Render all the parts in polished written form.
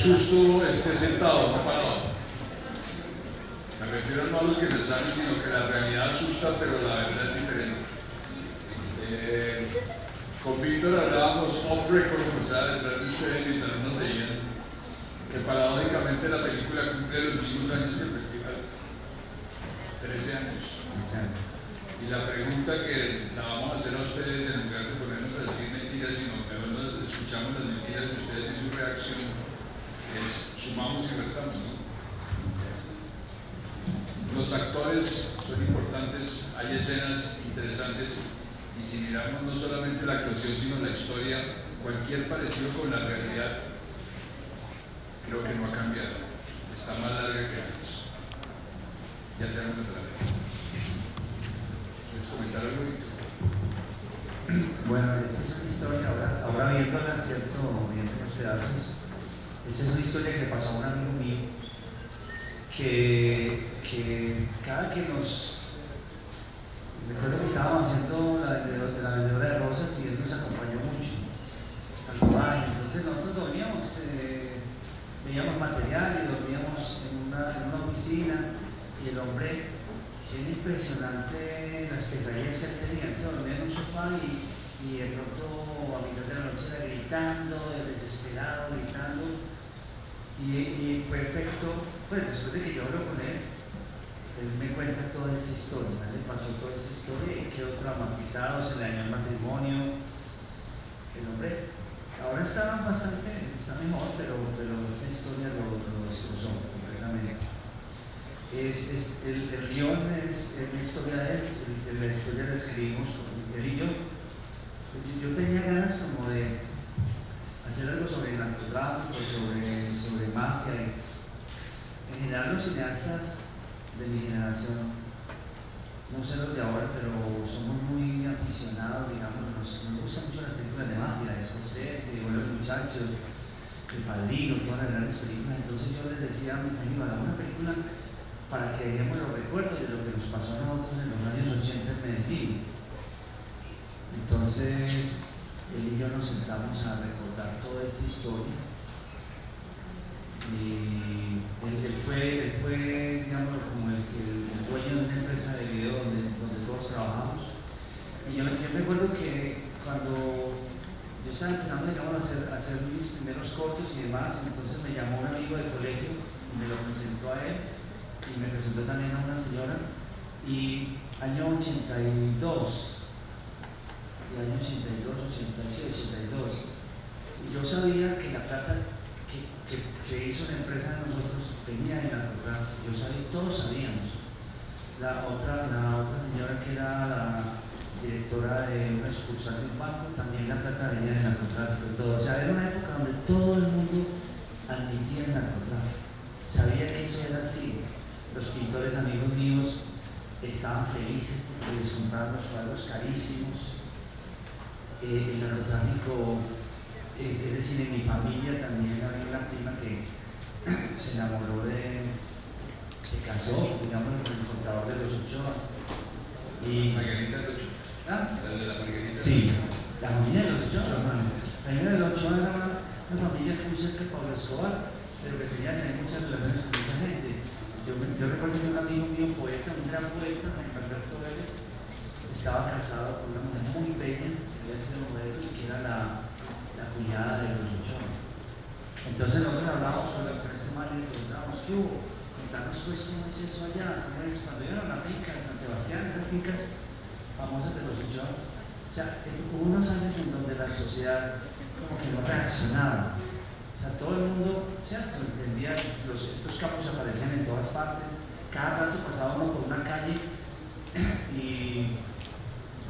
susto esté sentado, no parado. Me refiero no a lo que se sabe, sino que la realidad asusta, pero la verdad es diferente. Con Víctor hablábamos off record, como estaba detrás de ustedes mientras nos veían, que paradójicamente la película cumple los mismos años que el festival, 13 años. Y la pregunta que la vamos a hacer a ustedes, en lugar de ponernos a decir mentiras, sino que mejor escuchamos las mentiras de ustedes y su reacción, es sumamos y restamos, ¿no? Los actores son importantes, hay escenas interesantes, y si miramos no solamente la actuación sino la historia, cualquier parecido con la realidad creo que no ha cambiado, está más larga que antes. Ya tenemos que traer. ¿Quieres comentar algo? Bueno, esta es una historia, ahora viéndola, ¿cierto? Viendo los pedazos, esta es una historia que le pasó a un amigo mío que cada que recuerdo que estábamos haciendo la vendedora de rosas y él nos acompañó mucho al rodaje. Entonces nosotros veíamos material y dormíamos en una oficina, y el hombre, es impresionante las pesadillas que él tenía. Él se dormía en un sofá y de pronto a mitad de la noche era gritando, desesperado, gritando, y fue efecto, pues después de que yo hablo con él me cuenta toda esta historia, le pasó toda esta historia y quedó traumatizado, se le dañó el matrimonio. El hombre ahora está mejor, pero esta historia lo destrozó completamente. El guión es la historia de él, la historia la escribimos él y yo. Yo tenía ganas como de hacer algo sobre narcotráfico, sobre mafia. En general los cineastas de mi generación, no sé los de ahora, pero somos muy aficionados, digamos, nos gustan mucho las películas de mafia, de Scorsese, de Los Muchachos, El Padrino, todas las grandes películas. Entonces yo les decía a mis amigos, hagamos una película para que dejemos los recuerdos de lo que nos pasó a nosotros en los años 80 en Medellín. Entonces él y yo nos sentamos a recordar toda esta historia. Y él fue, digamos, como el dueño de una empresa de video donde todos trabajamos. Y yo me acuerdo que cuando yo estaba empezando, digamos, a hacer mis primeros cortos y demás, entonces me llamó un amigo del colegio y me lo presentó a él, y me presentó también a una señora, y año 82, 86, 82, y yo sabía que la plata que hizo la empresa de nosotros venía de narcotráfico. Yo sabía, todos sabíamos. La otra señora que era la directora de una sucursal de un banco, también la plata venía de narcotráfico y todo. O sea, era una época donde todo el mundo admitía el narcotráfico. Sabía que eso era así. Los pintores amigos míos estaban felices porque les compraban los cuadros carísimos. El narcotráfico, es decir, en mi familia también había una prima que se enamoró se casó, digamos, con el contador de los Ochoas. Y Margarita de Ochoa. ¿Ah? La de la Margarita. Sí, la familia de los Ochoa, hermano. La familia de los Ochoa era una familia muy cerca de Pablo Escobar, pero que tenía muchas relaciones con mucha gente. Yo recuerdo que un amigo mío, poeta, un gran poeta, Alberto Vélez, estaba casado con una mujer muy bella, que había sido modelo, que era la cuñada de los Ochoa. Entonces nosotros hablábamos con este man y le preguntábamos, contanos pues cómo es eso allá, cómo es cuando iban a la finca de San Sebastián, esas fincas famosas de los Ochoa. O sea, hubo unos años en donde la sociedad como que no reaccionaba. O sea, todo el mundo, ¿cierto?, entendía que estos capos aparecían en todas partes. Cada rato pasaba uno por una calle y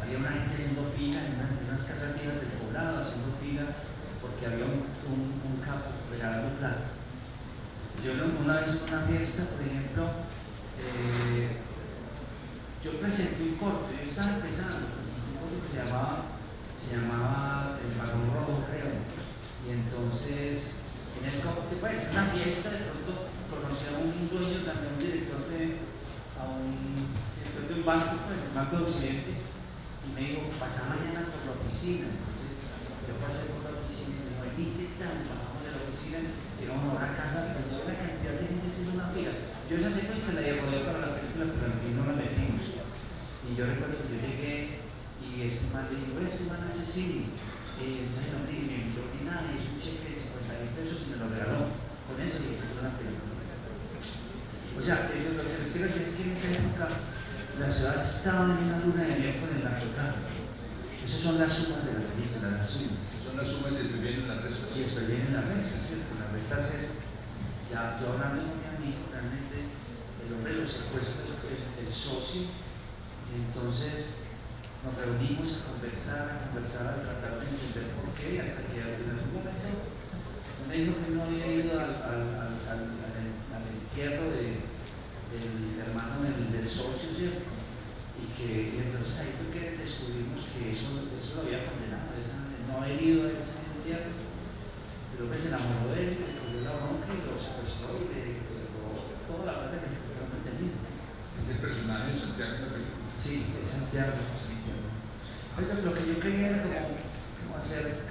había una gente haciendo fila en unas casas viejas del poblado, haciendo fila porque había un capo regalando plata. Yo una vez en una fiesta, por ejemplo, yo presenté un corto, yo estaba empezando, presenté un corto que se llamaba El Balón Rojo, creo. Y entonces, en el corto, pues, en una fiesta, de pronto conocí a un dueño, también un director de un banco, pues, el Banco de Occidente, y me dijo, pasa mañana por la oficina. Entonces, yo pasé por la oficina y me dijo, ¿qué tal? Bajamos de la oficina. cine, llegamos a una casa y una cantidad de gente haciendo una fila. Yo esa secuencia la había rodeado para la película, pero al fin no la metimos. Y yo recuerdo que yo llegué y este man le dijo, este man hace cine. Entonces no me invitó ni nada, y hizo un cheque de 50.000 pesos y me lo regaló. Con eso le hice una película. O sea, lo que les quiero decir es que en esa época la ciudad estaba en una luna de miel con el narcotráfico. Esas son las sumas de la película, las sumas. Son las sumas y después vienen las restas. Y después vienen las restas, ¿cierto? Las restas es, ya yo hablando con mi amigo, realmente el hombre lo secuestra el socio, y entonces nos reunimos a conversar, a tratar de entender por qué, hasta que en algún momento me dijo que no había ido al entierro del hermano del socio, ¿cierto? Y entonces ahí fue que descubrimos que eso lo había condenado, no haber ido a ese entierro. El hombre se enamoró de él, le cogió la bronca y lo secuestró y le robó toda la plata que el hombre tenía. Es el personaje de Santiago de la película. Sí, es Santiago. Oiga, lo que yo quería era como hacer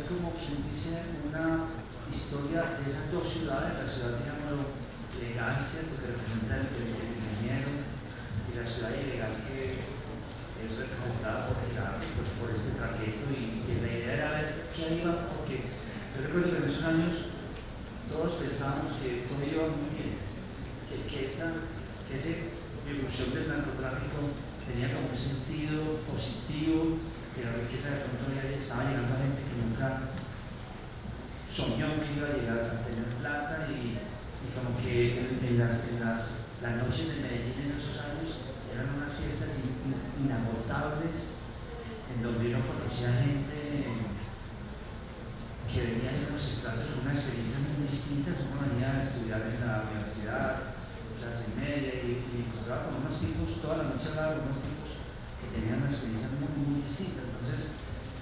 como quien dice una historia de esas dos ciudades, la ciudad, digamos, legal, ¿cierto?, que representa el ingeniero, y la ciudad ilegal que es representada por este traqueto, y la idea era ver qué iba, porque yo recuerdo que en esos años todos pensábamos que todo iba muy bien, que esa evolución del narcotráfico tenía como un sentido positivo, que la riqueza de pronto ya estaba llegando a gente que nunca soñó que iba a llegar a tener plata, y como que las noches de Medellín en esos años eran unas fiestas inagotables, en donde uno conocía gente que venía de unos estratos con una experiencia muy distinta. Uno venía a estudiar en la universidad, clase media, y encontraba con unos tipos, toda la noche hablaba con unos tipos que tenían una experiencia muy distinta. Entonces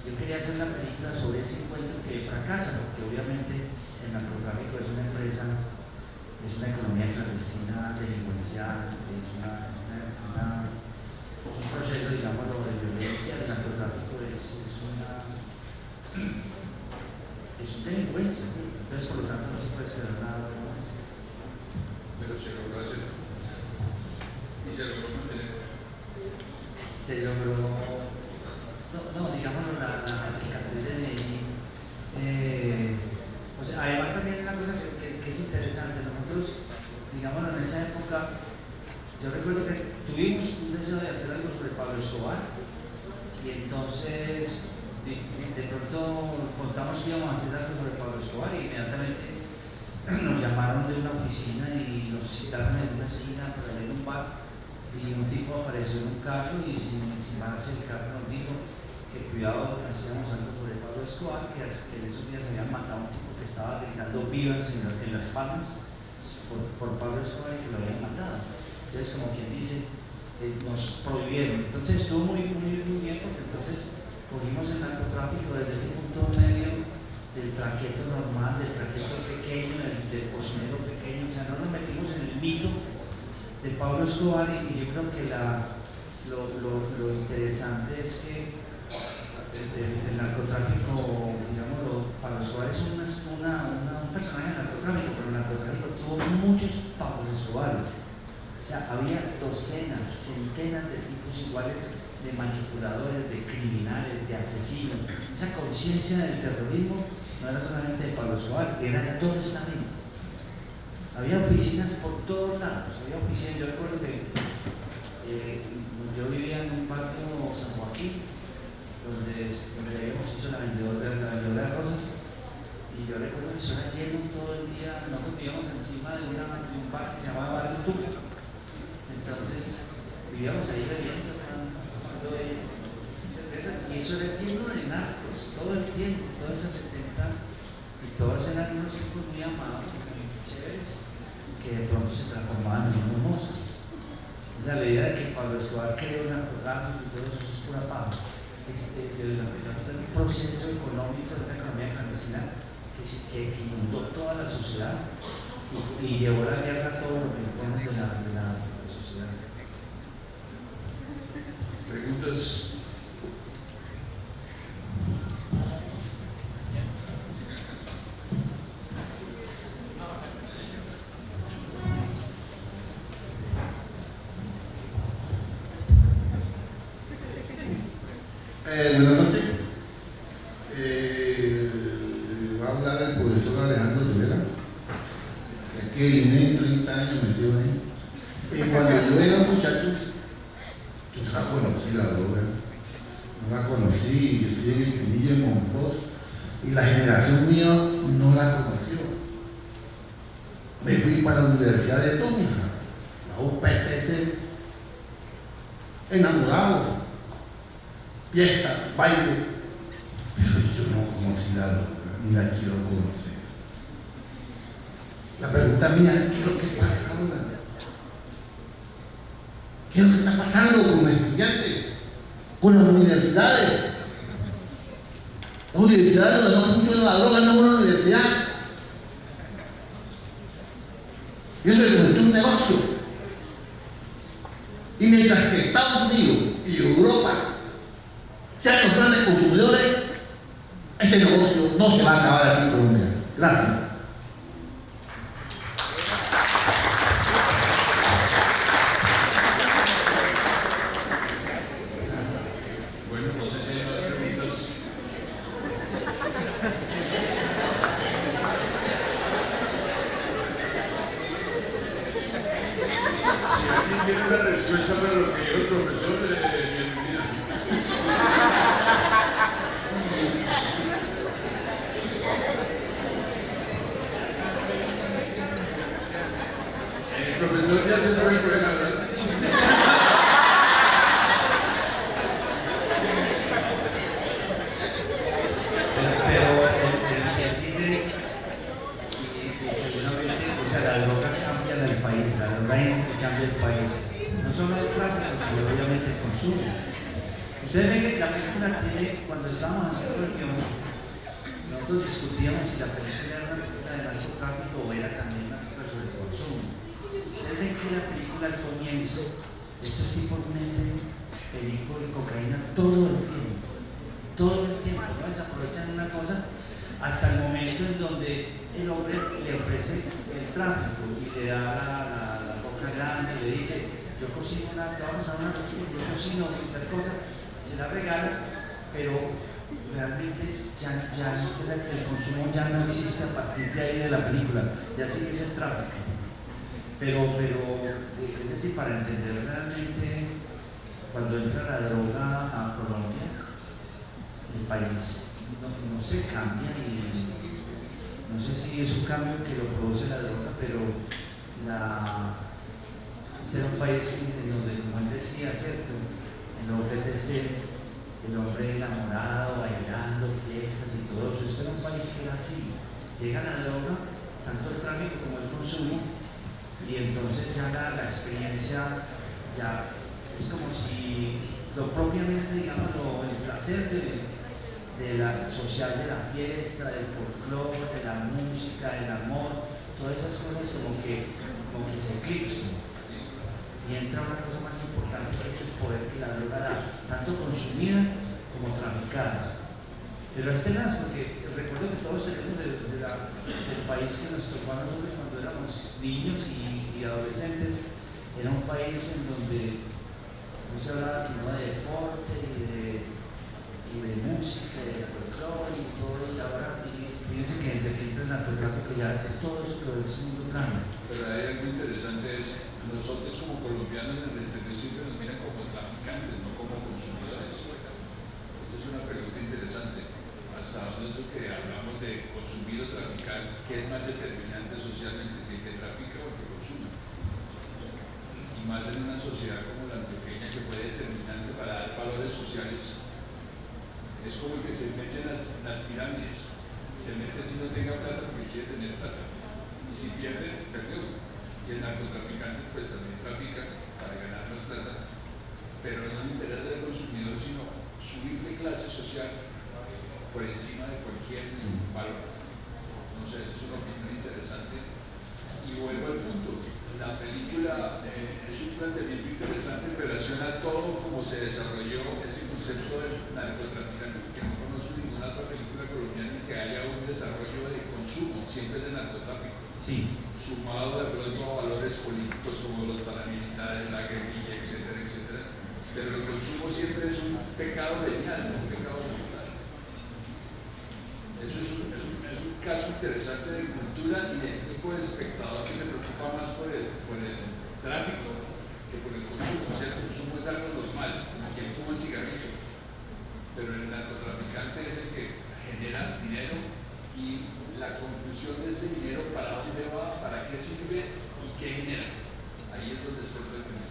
yo quería hacer una película sobre ese encuentro que fracasa, porque obviamente el narcotráfico es una empresa, es una economía clandestina, delincuencial, es un proceso, digámoslo, de violencia. El narcotráfico es delincuencia, entonces por lo tanto no se puede esperar nada. Pero se logró hacer. Y se logró mantener. Se logró, digámoslo, la cicatriz de Medellín. O sea, además también una cosa que es interesante, nosotros, digámoslo, en esa época, yo recuerdo que tuvimos un deseo de hacer algo sobre Pablo Escobar, y entonces de pronto contamos que íbamos a hacer algo sobre Pablo Escobar, y inmediatamente nos llamaron de una oficina y nos citaron en una esquina para ir a un bar, y un tipo apareció en un carro y sin bajarse el carro nos dijo que cuidado, hacíamos algo sobre Pablo Escobar, que en esos días habían matado a un tipo que estaba gritando vivas en Las Palmas por Pablo Escobar, y que lo habían matado. Entonces, como quien dice, nos prohibieron. Entonces estuvo muy bien, porque entonces cogimos el narcotráfico desde ese punto medio del traqueto normal, del traqueto pequeño, del cocinero pequeño. O sea, no nos metimos en el mito de Pablo Escobar, y yo creo que lo interesante es que el narcotráfico, digámoslo, Pablo Escobar es un personaje de narcotráfico, pero el narcotráfico tuvo muchos Pablo Escobares. O sea, había docenas, centenas de tipos iguales, de manipuladores, de criminales, de asesinos. Esa conciencia del terrorismo no era solamente de Pablo Escobar, era de todo estamento. Había oficinas por todos lados, yo recuerdo que yo vivía en un barrio San Joaquín, donde habíamos hecho la vendedora de rosas, y yo recuerdo que eso era lleno todo el día. Nosotros vivíamos encima de un bar que se llamaba Barrio Tuca. Entonces vivíamos ahí bebiendo, tomando cervezas, y eso era lleno de narcos todo el tiempo, todos esos 70, y todos eran unos tipos muy amados, muy chéveres, que de pronto se transformaban en unos monstruos. O sea, la idea de que Pablo Escobar creó un narcotráfico y todo eso es pura paja. El narcotráfico es un proceso económico de una economía clandestina que inundó toda la sociedad y llevó la guerra a todos los rincones de la sociedad. Preguntas. Buenas noches. Va a hablar el profesor Alejandro Rivera. Es que tiene 30 años metido ahí. Cuando yo era muchacho, yo no la conocí la droga. No la conocí, yo estoy en el Pinillo, en Monpós, y la generación mía no la conoció. Me fui para la Universidad de Tunja, la UPTC, enamorado, fiesta, baile. Pero yo no conocí la droga, ni la quiero conocer. La pregunta mía es: ¿qué es lo que pasa ahora? ¿Qué es lo que está pasando con los estudiantes? Con las universidades. Las universidades donde no funciona la droga no es una universidad. Y eso se convirtió en un negocio. Y mientras que Estados Unidos y Europa sean los grandes consumidores, este negocio no se va a acabar aquí en Colombia. Gracias. Tiene una respuesta para lo que dijo el profesor de bienvenida. El profesor ya se fue por la verdad. Pero él dice que seguramente, o sea, la droga cambia del país, la droga cambia el país. No solo el tráfico, sino obviamente el consumo. Ustedes ven que la película tiene, cuando estábamos haciendo el guión, nosotros discutíamos si la película era una película de narcotráfico o era también una película sobre el consumo. Ustedes ven que la película al comienzo, estos tipos meten perico y cocaína todo el tiempo. Todo el tiempo, ¿no? Desaprovechan una cosa hasta el momento en donde el hombre le ofrece el tráfico y le da la boca grande y le dice: yo cocino vamos a una cocina, yo cocino cualquier cosa, se la regala, pero realmente ya el consumo ya no existe a partir de ahí de la película, ya sigue el tráfico. Pero es decir, para entender realmente cuando entra la droga a Colombia, el país no se cambia, y no sé si es un cambio que lo produce la droga, pero ser un país en donde, como él decía, ¿cierto? En lo que es el hombre enamorado, bailando, fiestas y todo eso. Este era un país que era así. Llega la droga, tanto el tráfico como el consumo, y entonces ya la experiencia ya es como si lo propiamente, digamos, el placer de la social, de la fiesta, del folclore, de la música, del amor, todas esas cosas como que se eclipsan. Y entra una cosa más importante, que es el poder que la droga da, tanto consumida como traficada. Pero es tenaz, porque recuerdo que todos tenemos del país que nos tocó a nosotros cuando éramos niños y adolescentes. Era un país en donde no se hablaba sino de deporte y de música, y de folclore y todo, y ahora fíjense que desde que entra el narcotráfico ya todo eso lo del mundo cambia. Pero hay algo interesante: nosotros como colombianos en el exterior siempre nos miran como traficantes, no como consumidores. Esa es una pregunta interesante. Hasta dónde es lo que hablamos de consumir o traficar, ¿qué es más determinante socialmente, si el que trafica o el que consume? Y más en una sociedad como la antioqueña, que fue determinante para dar valores sociales. Es como el que se mete en las pirámides. Se mete si no tenga plata porque quiere tener plata. Y si pierde, perdió. Y el narcotraficante pues también trafica para ganar más plata. Pero no le interesa del consumidor, sino subir de clase social por encima de cualquier valor. No sé, es una opinión interesante. Y vuelvo al punto. La película es un planteamiento interesante en relación a todo cómo se desarrolló ese concepto del narcotraficante, porque no conozco ninguna otra película colombiana en que haya un desarrollo de consumo, siempre de narcotráfico. Sí. Sumado de pronto a valores políticos como los paramilitares, la guerrilla, etcétera, etcétera. pero el consumo siempre es un pecado venial, no un pecado mortal. Eso es un caso interesante de cultura y de tipo de espectador que se preocupa más por el tráfico que por el consumo. O sea, el consumo es algo normal, como quien fuma un cigarrillo, pero el narcotraficante es el que genera dinero y la conclusión de ese dinero, para dónde va, para qué sirve y qué genera. Ahí es donde está el problema.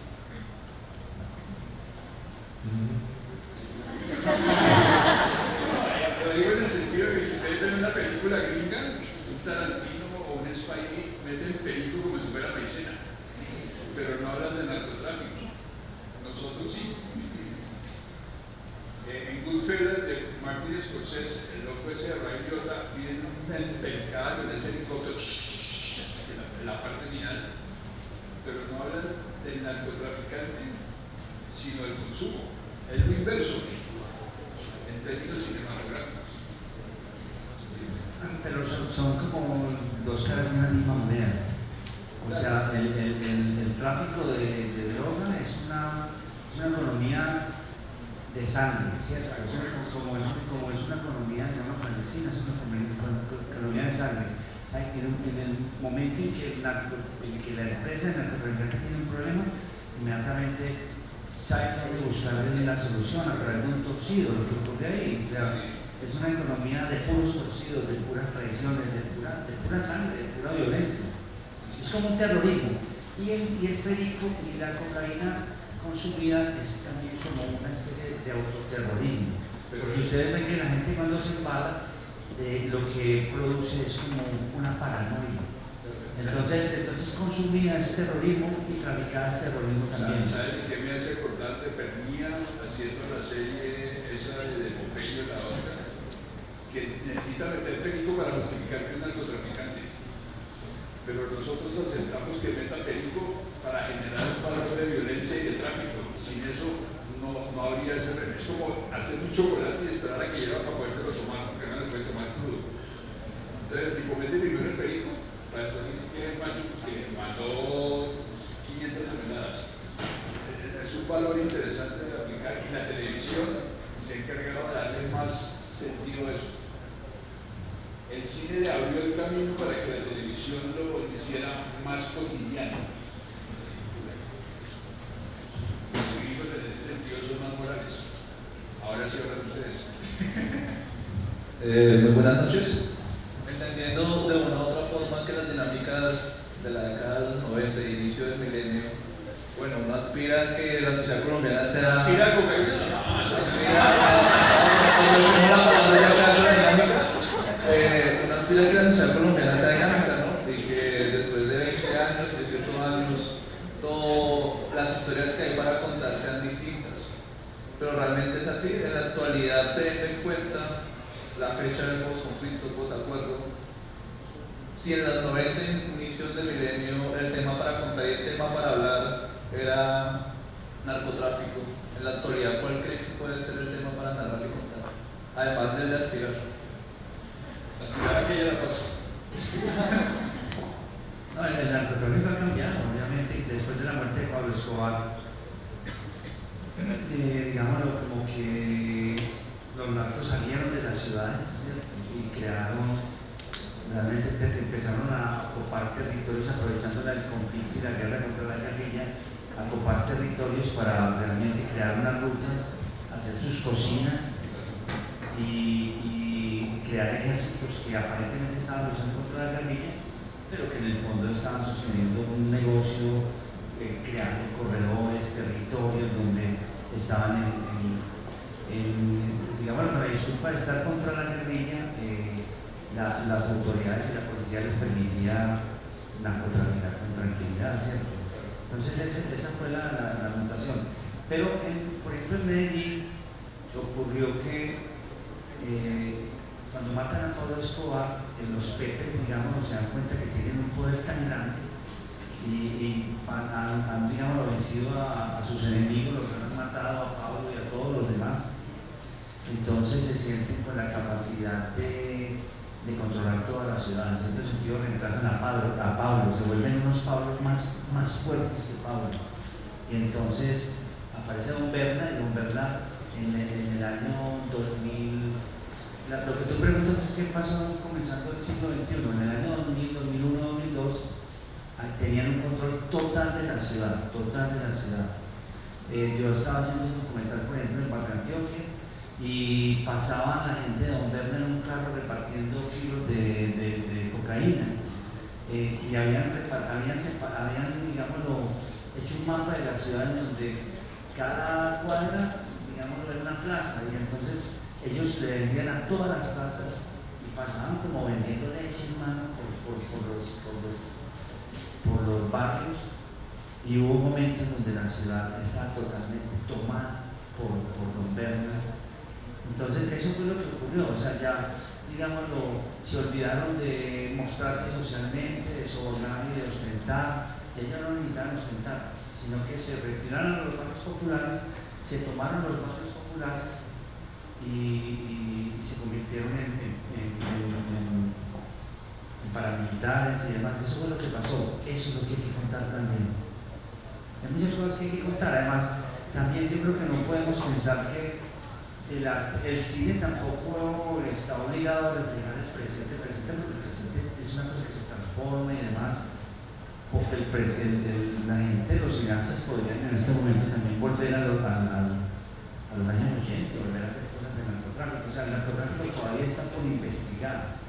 Lo digo en el sentido de que si ustedes ven una película gringa, un Tarantino o un Spike meten perico como si fuera maicena, pero no hablan de narcotráfico. Nosotros sí. En Goodfellas de Martin Scorsese, el loco ese de Ray Liotta viene una pencada con ese helicóptero en la parte final, pero no hablan del narcotraficante, sino del consumo. Es lo inverso en términos cinematográficos. Pero son como dos caras de una misma moneda. O sea, el tráfico de droga es una economía de sangre, ¿cierto? Como es una economía, digamos, clandestina, es una economía de sangre. En el momento en que la empresa, el narcotraficante tiene un problema, inmediatamente trata de buscarle la solución a través de un torcido, lo que ocurre ahí. O sea, es una economía de puros torcidos, de puras traiciones, de pura sangre, de pura violencia. Es como un terrorismo. Y el perico y la cocaína consumida es también como una especie de autoterrorismo. Porque ustedes ven que la gente cuando se embala, lo que produce es como una paranoia. Entonces consumida es terrorismo y traficada es terrorismo también. ¿Sabes qué me hace acordar de Pernía haciendo la serie esa de Popeye, la otra? Que necesita meter perico para justificar que es narcotraficante. Pero nosotros aceptamos que meta perico para generar un valor de violencia y de tráfico. Sin eso no habría ese remedio. Es como hacer un chocolate y esperar a que llegue para podérselo tomar, porque no se puede tomar crudo. Entonces el tipo mete primero el perico, para después decir que es macho que mandó 500 toneladas. Es un valor interesante de aplicar y la televisión se ha encargado de darle más sentido a eso. El cine le abrió el camino para que la televisión lo hiciera más cotidiano. Los gringos en ese sentido son más morales. Ahora sí hablan ustedes. Muy buenas noches. Entendiendo de una u otra forma que las dinámicas de la década de los 90 y inicio del milenio, bueno, uno aspira a que la sociedad colombiana sea... ¿Aspira a cocaína? Uno aspira a que la sociedad colombiana sea dinámica, ¿no? Y que después de 20 años, 18 años, todas las historias que hay para contar sean distintas. Pero realmente es así. En la actualidad, teniendo en cuenta la fecha del posconflicto, posacuerdo, si en los 90, inicios del milenio, el tema para contar y el tema para hablar era narcotráfico, en la actualidad, ¿cuál cree que puede ser el tema para narrar y contar? Además del de aspirar. Aspirar a que ya la pasó. No, el narcotráfico ha cambiado, obviamente, después de la muerte de Pablo Escobar. Digámoslo como que los narcos salieron de las ciudades, ¿cierto? Y realmente empezaron a ocupar territorios aprovechando el conflicto y la guerra contra la guerrilla, a ocupar territorios para realmente crear unas rutas, hacer sus cocinas y crear ejércitos que aparentemente estaban luchando contra la guerrilla, pero que en el fondo estaban sosteniendo un negocio, creando corredores, territorios donde estaban digamos, para disculpar estar contra la guerrilla, las autoridades y la policía les permitía narcotraficar con tranquilidad, ¿cierto? Entonces esa fue la mutación. Pero, por ejemplo, en Medellín ocurrió que cuando matan a Pablo Escobar, los pepes, digamos, se dan cuenta que tienen un poder tan grande y han digamos, vencido a sus enemigos, los que han matado a Pablo y a todos los demás. Entonces se sienten con la capacidad de controlar todas las ciudades. En cierto sentido reemplazan a Pablo, se vuelven unos Pablos más fuertes que Pablo. Y entonces aparece Don Berna, y Don Berna en el año 2000, lo que tú preguntas es qué pasó comenzando el siglo XXI. En el año 2000, 2001, 2002 tenían un control total de la ciudad, total de la ciudad. Yo estaba haciendo un documental, por ejemplo, en Barranquilla, y pasaban la gente de Don Berna en un carro repartiendo kilos de cocaína, y habían digámoslo, hecho un mapa de la ciudad en donde cada cuadra, digámoslo, era una plaza, y entonces ellos le vendían a todas las plazas y pasaban como vendiendo leche, hermano, por los barrios, y hubo momentos donde la ciudad estaba totalmente tomada por Don Berna. Entonces eso fue lo que ocurrió, o sea, ya, digámoslo, se olvidaron de mostrarse socialmente, de sobornar y de ostentar. Ya no necesitaban ostentar, sino que se retiraron a los barrios populares, se tomaron los barrios populares y se convirtieron en paramilitares y demás. Eso fue lo que pasó, eso es lo que hay que contar también. Hay muchas cosas que hay que contar. Además, también yo creo que no podemos pensar que el cine tampoco está obligado a reflejar el presente, porque el presente es una cosa que se transforma y demás, porque la gente, los cineastas podrían en este momento también volver a los años 80, volver a hacer cosas de narcotráfico. O sea, el narcotráfico todavía está por investigar.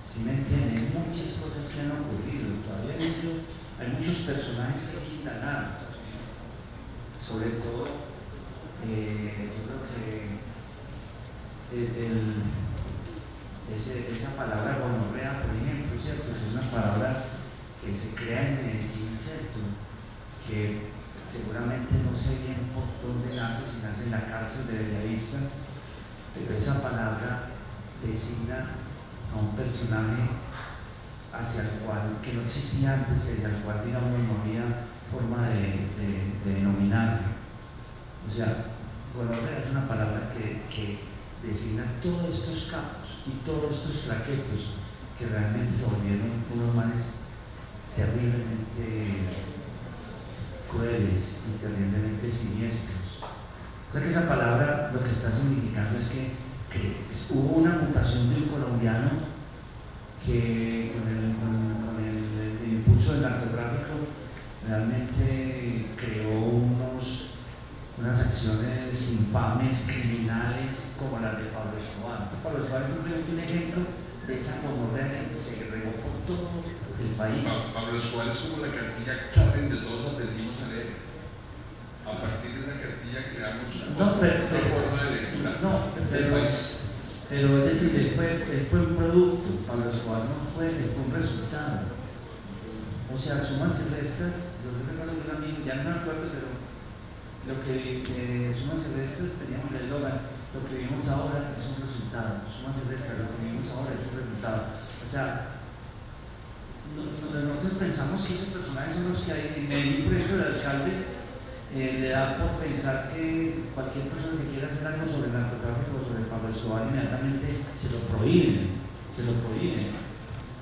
¿Sí me entienden? Hay muchas cosas que han ocurrido, todavía hay muchos personajes que hay que indagar. Sobre todo, yo creo que esa palabra gonorrea, por ejemplo, ¿cierto? Es una palabra que se crea en Medellín, ¿cierto? Que seguramente no sé bien por dónde nace, si nace en la cárcel de Bellavista, pero esa palabra designa a un personaje hacia el cual, que no existía antes, hacia el cual, digamos, no había forma de denominarlo. O sea, gonorrea es una palabra que designa todos estos capos y todos estos traquetos que realmente se volvieron unos manes terriblemente crueles y terriblemente siniestros. O sea que esa palabra lo que está significando es que hubo una mutación de un colombiano que con el impulso del narcotráfico realmente creó unas acciones infames, criminales, como las de Pablo Escobar. Pablo Escobar es simplemente un ejemplo de esa gonorrea que se regó por todo el país. Pablo Escobar es como la cartilla clave de todos aprendimos a leer. A partir de esa cartilla creamos otra forma de lectura del país. Pero es decir, él fue un producto, Pablo Escobar no fue, él fue un resultado. O sea, Sumas y Restas, yo recuerdo de un amigo, ya no me acuerdo, pero lo que Sumas y Restas teníamos el eslogan, lo que vivimos ahora es un resultado. Sumas y Restas, lo que vivimos ahora es un resultado. O sea, nosotros pensamos que esos personajes son los que hay. En Medellín, por ejemplo, el alcalde le da por pensar que cualquier persona que quiera hacer algo sobre el narcotráfico o sobre Pablo Escobar inmediatamente se lo prohíben,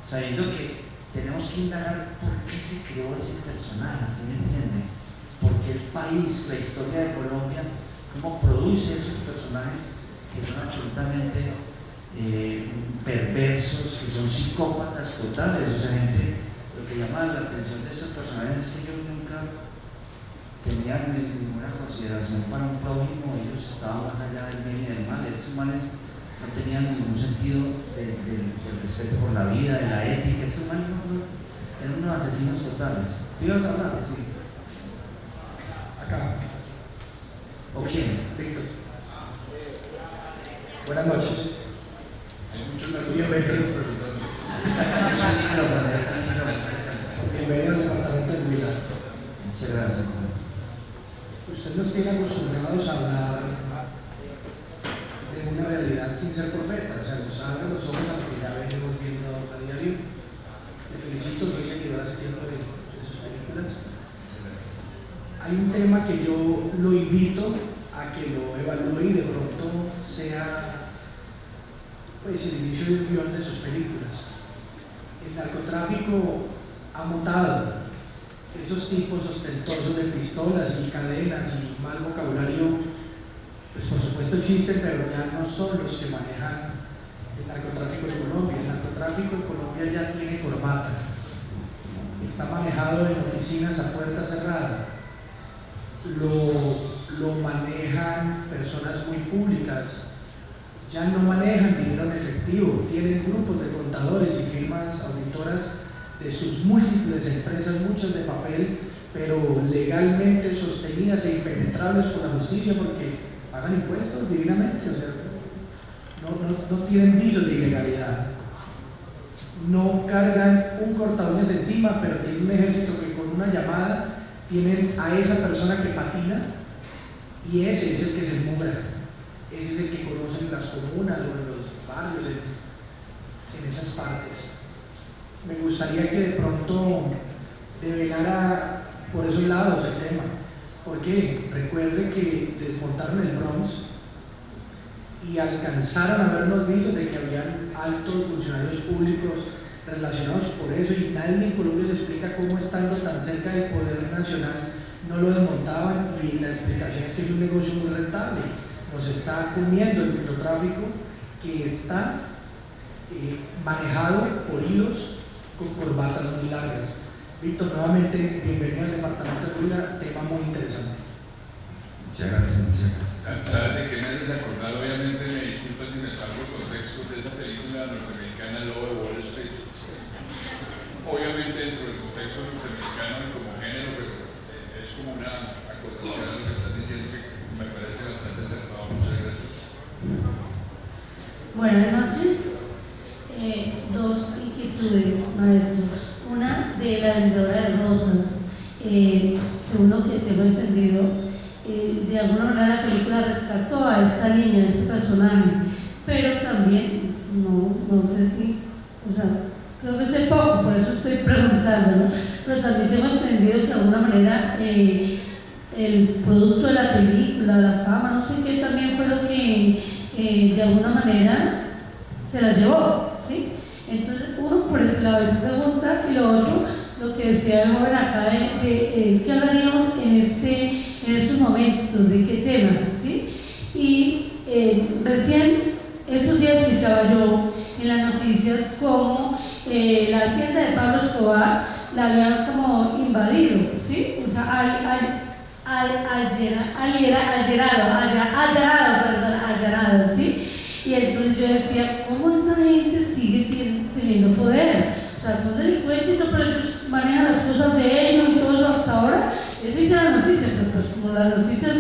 sabiendo que tenemos que indagar por qué se creó ese personaje, ¿sí me entienden? ¿Por qué el país, la historia de Colombia, cómo produce esos personajes que son absolutamente perversos, que son psicópatas totales? O sea, gente, lo que llama la atención de estos personajes es que ellos nunca tenían ninguna consideración para un prójimo, ellos estaban más allá del bien y del mal. Esos humanos no tenían ningún sentido del respeto por la vida, de la ética. Esos humanos eran unos asesinos totales. ¿Tú ibas a hablar? Sí. Acá. ¿O quién? Víctor. Buenas noches. Hay muchos Bienvenido. Bienvenido al departamento de Huila. Muchas gracias. Ustedes nos tienen acostumbrados a hablar de una realidad sin ser profeta, o sea, nos abren los ojos a lo que ya venimos viendo a diario. Le felicito, soy seguidor hace tiempo de sus películas. Hay un tema que yo lo invito a que lo evalúe y de pronto sea pues el inicio de un guión de sus películas. El narcotráfico ha mutado, esos tipos ostentosos de pistolas y cadenas y mal vocabulario, pues por supuesto existen, pero ya no son los que manejan el narcotráfico en Colombia. El narcotráfico en Colombia ya tiene corbata, está manejado en oficinas a puerta cerrada, lo manejan personas muy públicas, ya no manejan dinero en efectivo, tienen grupos de contadores y firmas auditoras de sus múltiples empresas, muchas de papel, pero legalmente sostenidas e impenetrables por la justicia porque pagan impuestos divinamente, o sea, no tienen visos de ilegalidad, no cargan un cortaúñas encima, pero tienen un ejército que con una llamada tienen a esa persona que patina y ese es el que se mugra, ese es el que conoce en las comunas o en los barrios, en esas partes. Me gustaría que de pronto develara por esos lados el tema, porque recuerde que desmontaron el Bronx y alcanzaron a ver los visos de que habían altos funcionarios públicos relacionados por eso, y nadie en Colombia se explica cómo, estando tan cerca del poder nacional, no lo desmontaban, y la explicación es que es un negocio muy rentable, nos está comiendo el microtráfico que está manejado por hilos con corbatas muy largas. Víctor, nuevamente, bienvenido al departamento de Huila, tema muy interesante. Muchas gracias, muchas gracias. ¿Sabes de qué me haces acordar? Obviamente me disculpas si me salgo el contexto de esa película norteamericana, El Lobo de Wall Street. Obviamente dentro del contexto norteamericano y como género, pero es como una acotación a lo que estás diciendo que me parece bastante acertado. Muchas gracias. Buenas noches. Dos inquietudes, maestro. Una de la vendedora de rosas. Según lo que tengo entendido, de alguna manera la película rescató a esta niña, a este personaje, pero también, no sé si, o sea, creo que sé poco, por eso estoy preguntando, ¿no? Pero también tengo entendido que de alguna manera el producto de la película, la fama, no sé qué, también fue lo que de alguna manera se la llevó, ¿sí? Entonces, uno por ese lado de esa pregunta, y lo otro, lo que decía el joven acá de ¿qué hablaríamos en estos momentos? ¿De qué tema? ¿Sí? Y recién estos días escuchaba yo en las noticias cómo la hacienda de Pablo Escobar la habían como invadido, ¿sí? O sea, allanado, ¿sí? Y entonces yo decía, ¿cómo esta gente sigue teniendo poder? O sea, son delincuentes, pero ellos manejan las cosas de ellos y todo eso hasta ahora. Eso dice las noticias, pero pues como las noticias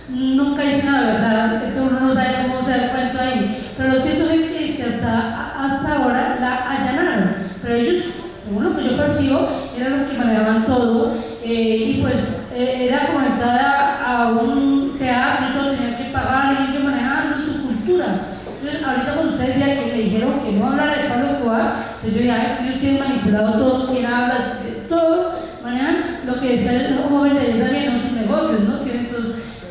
nunca dicen la verdad, entonces uno no sabe cómo se da cuenta ahí. Pero lo cierto es que hasta ahora la allanaron, pero ellos, según lo que yo percibo, eran los que manejaban todo, y pues era como entrar a un teatro y todo, tenían que pagar y ellos manejaban su cultura. Entonces, ahorita cuando usted decía que le dijeron que no hablara de Pablo Escobar, pues yo ya ellos tienen manipulado todo, quien habla de todo, manejan lo que decía el joven de ella también, sus negocios, ¿no? Tienen estos.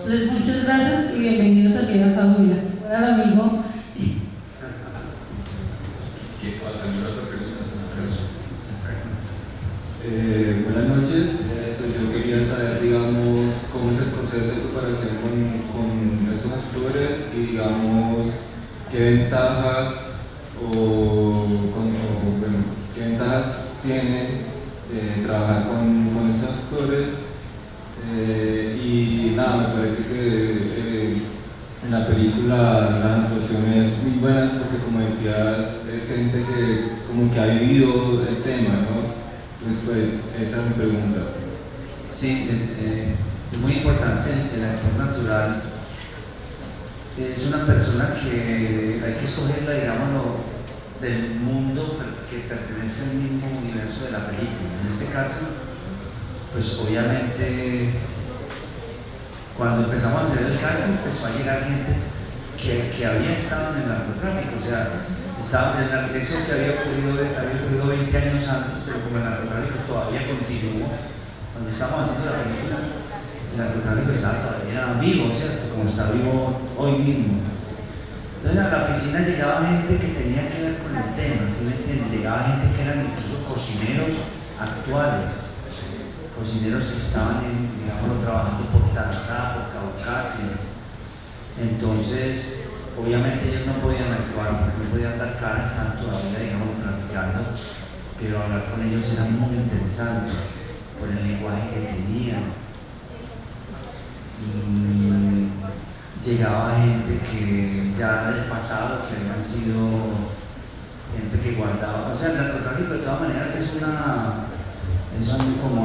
Entonces, muchas gracias y bienvenido también a Camila. Hola, amigo. Buenas noches. Yo quería saber, digamos, cómo es el proceso de preparación con estos actores y, digamos, qué ventajas qué ventajas tiene trabajar con esos actores. Y nada, me parece que en la película las actuaciones muy buenas porque, como decías, es gente que como que ha vivido el tema, ¿no? Entonces, pues, esa es mi pregunta. Sí, es muy importante el actor natural. Es una persona que hay que escogerla, digámoslo, del mundo que pertenece al mismo universo de la película. En este caso, pues obviamente, cuando empezamos a hacer el casting, empezó a llegar gente que había estado en el narcotráfico, o sea, eso que había ocurrido 20 años antes, pero como el narcotráfico todavía continuó, cuando estábamos haciendo la película, el narcotráfico estaba todavía vivo, ¿cierto? Como está vivo hoy mismo. Entonces a la oficina llegaba gente que tenía que ver con el tema, ¿sí me entienden? Llegaba gente que eran incluso cocineros actuales, cocineros que estaban, digamos, trabajando por Tarazá, por Caucasia. Entonces, obviamente ellos no podían actuar porque no podían dar cara, estaban todavía, digamos, traficando, pero hablar con ellos era muy interesante por el lenguaje que tenían. Llegaba gente que ya del pasado, que habían sido gente que guardaba, o sea, el narcotráfico de todas maneras es como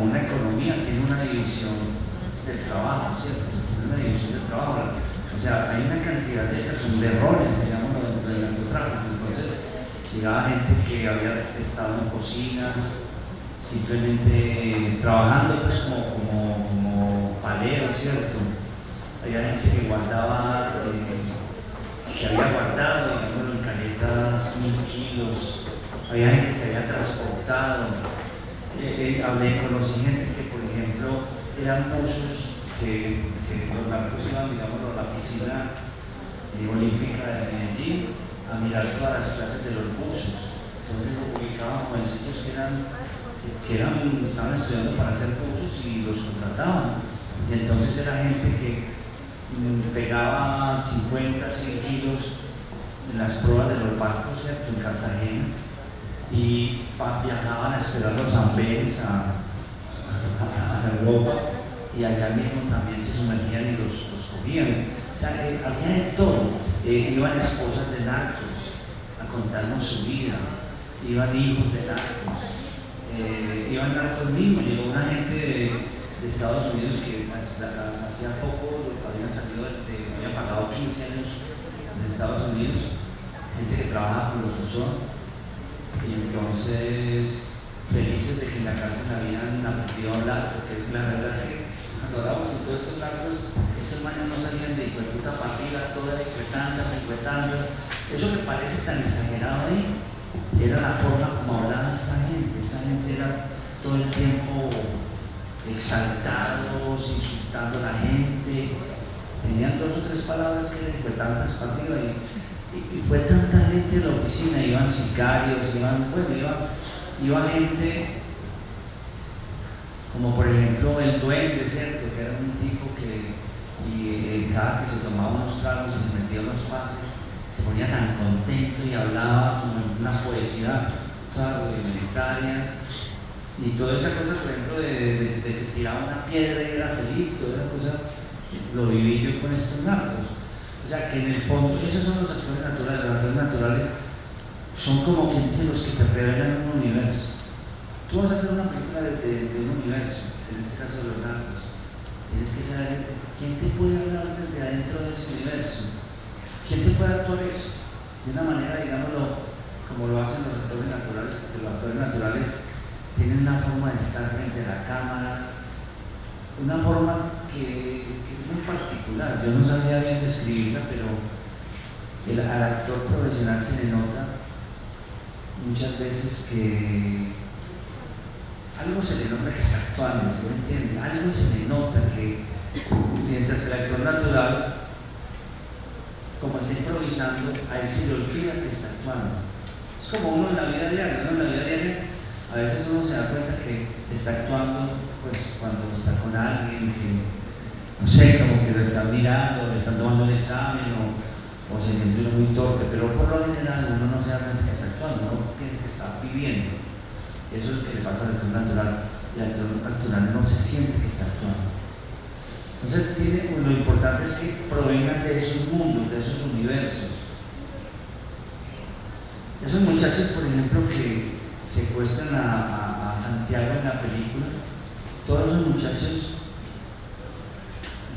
una economía, tiene una división del trabajo, ¿cierto? Tiene una división del trabajo. O sea, hay una cantidad de errores, digamos, dentro del narcotráfico. Entonces, llegaba gente que había estado en cocinas, simplemente trabajando pues como palero, ¿cierto? Había gente que guardaba, que había guardado, digamos, en caletas 1000 kilos. Había gente que había transportado. Conocí gente que, por ejemplo, eran mozos que los narcos iban, digamos, a la piscina olímpica de Medellín a mirar todas las clases de los buzos. Entonces lo ubicaban jovencitos que estaban estudiando para hacer buzos y los contrataban. Y entonces era gente que pegaba 50, 100 kilos en las pruebas de los barcos, ¿cierto? En Cartagena, y viajaban a esperar los amberes a Europa, y allá mismo también se sumergían y los cogían. O sea, había de todo. Iban esposas de narcos a contarnos su vida, iban hijos de narcos, iban narcos mismos. Llegó una gente de Estados Unidos que hacía poco habían salido, habían pagado 15 años en Estados Unidos, gente que trabaja con los buzones, y entonces felices de que en la cárcel habían aprendido a hablar, porque la verdad es que cuando hablamos de todos estos narcos, estos maños no salían de puta partida, todas encuetando. Eso me parece tan exagerado ahí, era la forma como hablaba esta gente era todo el tiempo exaltados, insultando a la gente, tenían 2 o 3 palabras que fue tantas partidas y fue tanta gente en la oficina, iban sicarios, iba gente como por ejemplo el duende, ¿cierto? Que era un tipo que cada que se tomaba unos tragos y se metía unos pases, se ponía tan contento y hablaba como en una poesía toda rudimentaria. Y toda esa cosa, por ejemplo, de que tiraba una piedra y era feliz, toda esa cosa, lo viví yo con estos narcos. O sea, que en el fondo, esos son los actores naturales. Los actores naturales son como quien dice los que te revelan un universo. Tú vas a hacer una película de un universo, en este caso de los narcos. Tienes que saber quién te puede hablar desde adentro de ese universo. ¿Quién te puede actuar eso? De una manera, digámoslo, como lo hacen los actores naturales, porque los actores naturales tienen una forma de estar frente a la cámara, una forma que es muy particular. Yo no sabía bien describirla, pero al actor profesional se le nota muchas veces que algo se le nota que está actuando, ¿se me entiende? Algo se le nota que, mientras que el actor natural, como está improvisando, a él se le olvida que está actuando. Es como uno en la vida diaria, a veces uno se da cuenta que está actuando pues cuando está con alguien que, no sé, como que lo están mirando, le están tomando un examen o se siente uno muy torpe, pero por lo general uno no se da cuenta que está actuando, ¿no? Que está viviendo. Eso es lo que le pasa al actor natural. El actor natural no se siente que está actuando. Entonces lo importante es que provengan de esos mundos, de esos universos. Esos muchachos, por ejemplo, que secuestran a Santiago en la película, todos esos muchachos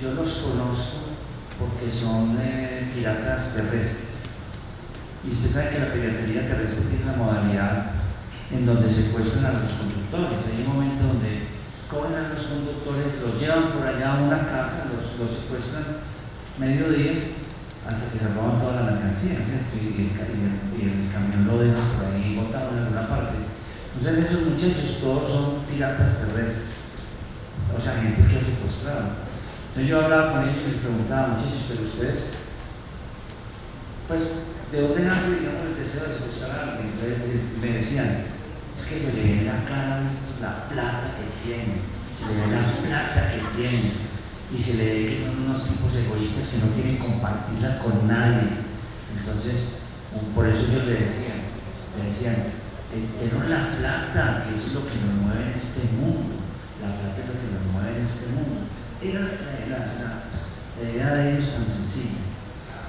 yo los conozco porque son piratas terrestres. Y usted sabe que la piratería terrestre tiene una modalidad en donde secuestran a los conductores. Hay un momento donde cogen a los conductores, los llevan por allá a una casa, los secuestran mediodía hasta que se roban toda la mercancía, ¿cierto? Y el camión lo dejan por ahí botado en alguna parte. Entonces esos muchachos todos son piratas terrestres, o sea, gente que ha secuestrado. Entonces yo hablaba con ellos y les preguntaba, muchachos, pero ustedes, pues, ¿de dónde nace, digamos, el deseo de secuestrar a alguien? Me decían, es que se le ve en la cara la plata que tiene, se le ve la plata que tiene, y se le ve que son unos tipos egoístas que no quieren compartirla con nadie. Entonces, por eso ellos le decían, tenemos la plata, que eso es lo que nos mueve en este mundo, la plata es lo que nos mueve en este mundo. Era la idea de ellos tan sencilla,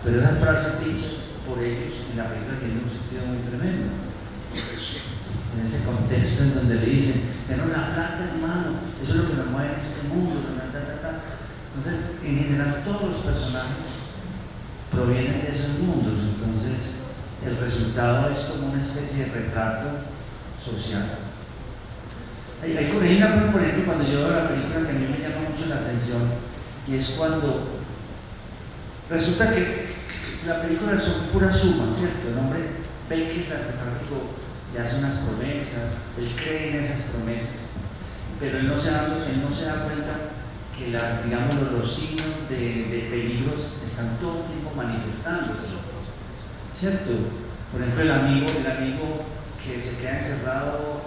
pero esas frases dichas por ellos en la película tienen un sentido muy tremendo. En ese contexto en donde le dicen, tenemos la plata, hermano, eso es lo que nos mueve en este mundo. Entonces, en general, todos los personajes provienen de esos mundos. Entonces, el resultado es como una especie de retrato social. Hay una cosa, por ejemplo, cuando yo veo la película que a mí me llama mucho la atención, y es cuando resulta que la película son puras sumas, ¿cierto? El hombre ve que el narcotráfico le hace unas promesas, él cree en esas promesas, pero él no se da cuenta que los signos de peligros están todo el tiempo manifestándose, ¿cierto? Por ejemplo, el amigo que se queda encerrado,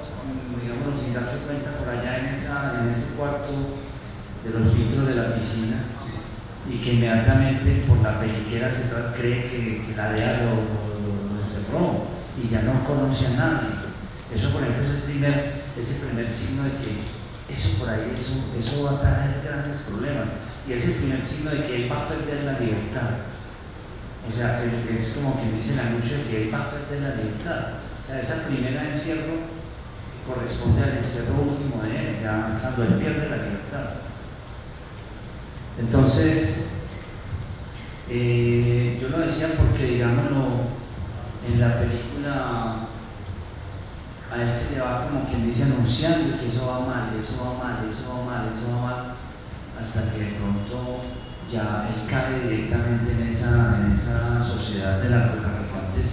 digamos, sin darse cuenta por allá en ese cuarto de los filtros de la piscina, y que inmediatamente por la pellizquera cree que la DEA lo encerró y ya no conoce a nadie. Eso, por ejemplo, es el primer signo de que eso por ahí, eso va a traer grandes problemas, y es el primer signo de que él va a perder la libertad. O sea, es como quien dice el anuncio de que él va a perder la libertad. O sea, esa primera encierro corresponde al encierro último de él, ya cuando él pierde la libertad. Entonces, yo lo decía porque, digámoslo, en la película a él se le va como quien dice anunciando que eso va mal, hasta que de pronto ya él cae directamente en esa sociedad de narcotraficantes,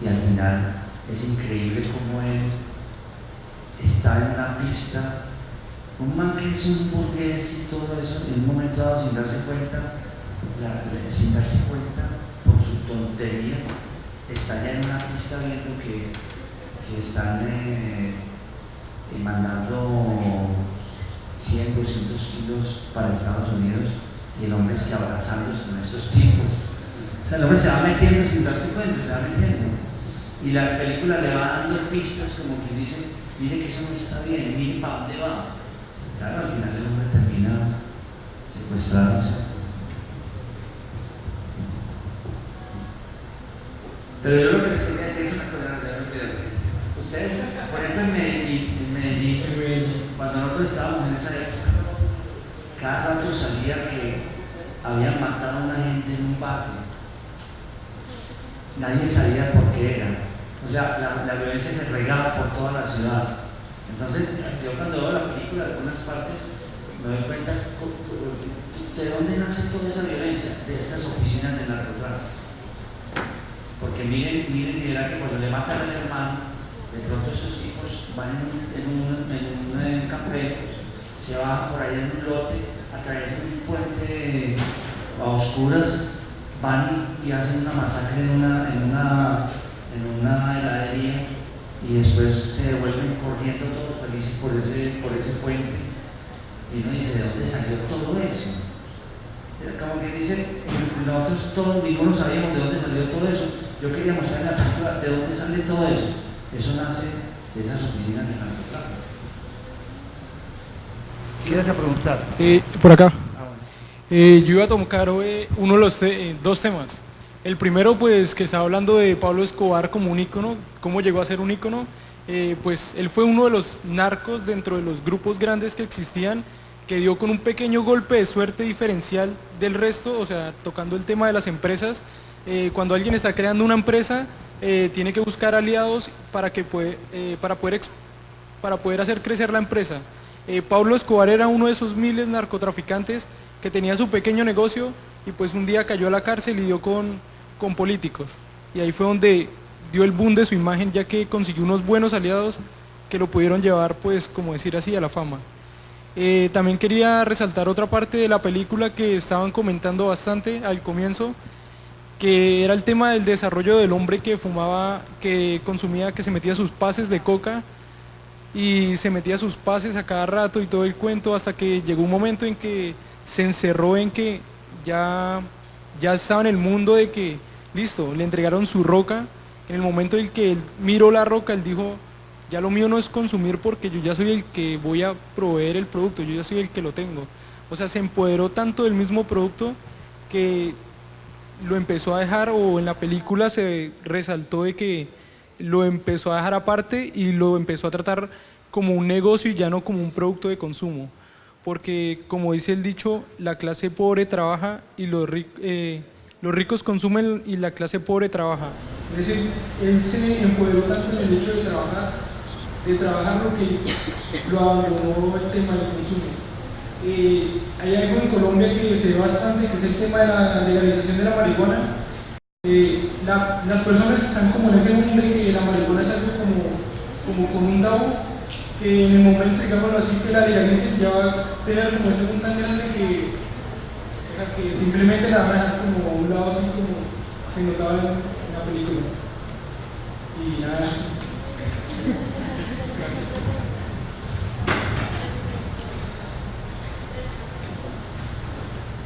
y al final es increíble cómo él está en una pista, un man que es un burgués y todo eso, en un momento dado sin darse cuenta por su tontería, está ya en una pista viendo que están mandando 100, 200 kilos para Estados Unidos, y el hombre se abrazándose con esos tipos. O sea, el hombre se va metiendo sin darse cuenta, se va metiendo. Y la película le va dando pistas como que dice, mire que eso no está bien, mire para dónde va. Claro, al final el hombre termina secuestrado. Pero yo lo que les quería decir es una cosa, ustedes, por ejemplo, en Medellín, cuando nosotros estábamos en esa época, cada rato salía que habían matado a una gente en un barrio. Nadie sabía por qué era. O sea, la violencia se regaba por toda la ciudad. Entonces, yo cuando veo la película de algunas partes, me doy cuenta de dónde nace toda esa violencia, de estas oficinas de narcotráfico. Porque miren, y verán que cuando le matan al hermano, de pronto esos tipos van en un campero, se bajan por ahí en un lote, atraviesan un puente a oscuras, van y hacen una masacre en una heladería, y después se devuelven corriendo todos felices por ese puente, y uno dice, ¿de dónde salió todo eso? Como que dice, nosotros todos ninguno sabíamos de dónde salió todo eso. Yo quería mostrar en la película de dónde sale todo eso. Eso nace de esas oficinas de narcotráfico. ¿Qué ibas a preguntar? Por acá. Yo iba a tocar uno de los dos temas. El primero, pues, que estaba hablando de Pablo Escobar como un ícono, cómo llegó a ser un ícono. Pues él fue uno de los narcos dentro de los grupos grandes que existían, que dio con un pequeño golpe de suerte diferencial del resto, o sea, tocando el tema de las empresas. Cuando alguien está creando una empresa, tiene que buscar aliados para poder hacer crecer la empresa. Pablo Escobar era uno de esos miles narcotraficantes que tenía su pequeño negocio, y pues un día cayó a la cárcel y dio con políticos. Y ahí fue donde dio el boom de su imagen, ya que consiguió unos buenos aliados que lo pudieron llevar, pues, como decir así, a la fama. También quería resaltar otra parte de la película que estaban comentando bastante al comienzo, que era el tema del desarrollo del hombre que fumaba, que consumía, que se metía sus pases de coca y se metía sus pases a cada rato y todo el cuento, hasta que llegó un momento en que se encerró en que ya estaba en el mundo de que, listo, le entregaron su roca. En el momento en que él miró la roca, él dijo, ya lo mío no es consumir porque yo ya soy el que voy a proveer el producto, yo ya soy el que lo tengo. O sea, se empoderó tanto del mismo producto que lo empezó a dejar, o en la película se resaltó de que lo empezó a dejar aparte y lo empezó a tratar como un negocio y ya no como un producto de consumo. Porque, como dice el dicho, la clase pobre trabaja y los ricos consumen y la clase pobre trabaja. Es decir, él se empoderó tanto en el hecho de trabajar lo que hizo, lo abandonó el tema del consumo. Hay algo en Colombia que se ve bastante, que es el tema de la legalización de la marihuana. Las personas están como en ese mundo de que la marihuana es algo como con un tabú, que en el momento, digámoslo así, que la legalicen ya va a tener como ese mundo tan grande que, o sea, que simplemente la van a dejar como a un lado, así como se notaba en la película. Y nada, eso. Gracias.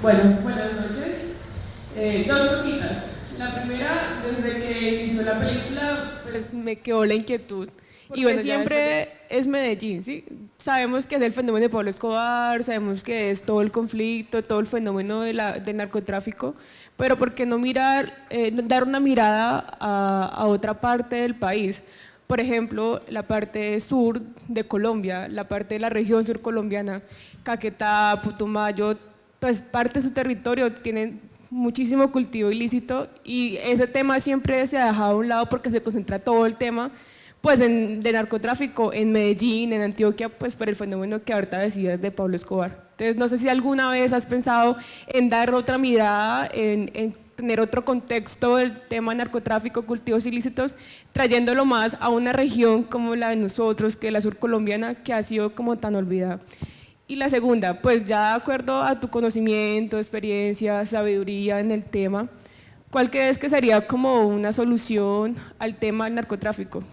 Bueno, buenas noches. Dos cositas. La primera, desde que inició la película, pues me quedó la inquietud. Y bueno, siempre es Medellín, ¿sí? Sabemos que es el fenómeno de Pablo Escobar, sabemos que es todo el conflicto, todo el fenómeno del narcotráfico, pero ¿por qué no dar una mirada a otra parte del país? Por ejemplo, la parte sur de Colombia, la parte de la región surcolombiana, Caquetá, Putumayo, pues parte de su territorio tienen muchísimo cultivo ilícito y ese tema siempre se ha dejado a un lado porque se concentra todo el tema pues de narcotráfico en Medellín, en Antioquia, pues por el fenómeno que ahorita decías de Pablo Escobar. Entonces no sé si alguna vez has pensado en dar otra mirada, en tener otro contexto del tema narcotráfico, cultivos ilícitos, trayéndolo más a una región como la de nosotros, que es la surcolombiana, que ha sido como tan olvidada. Y la segunda, pues ya de acuerdo a tu conocimiento, experiencia, sabiduría en el tema, ¿cuál crees que sería como una solución al tema del narcotráfico?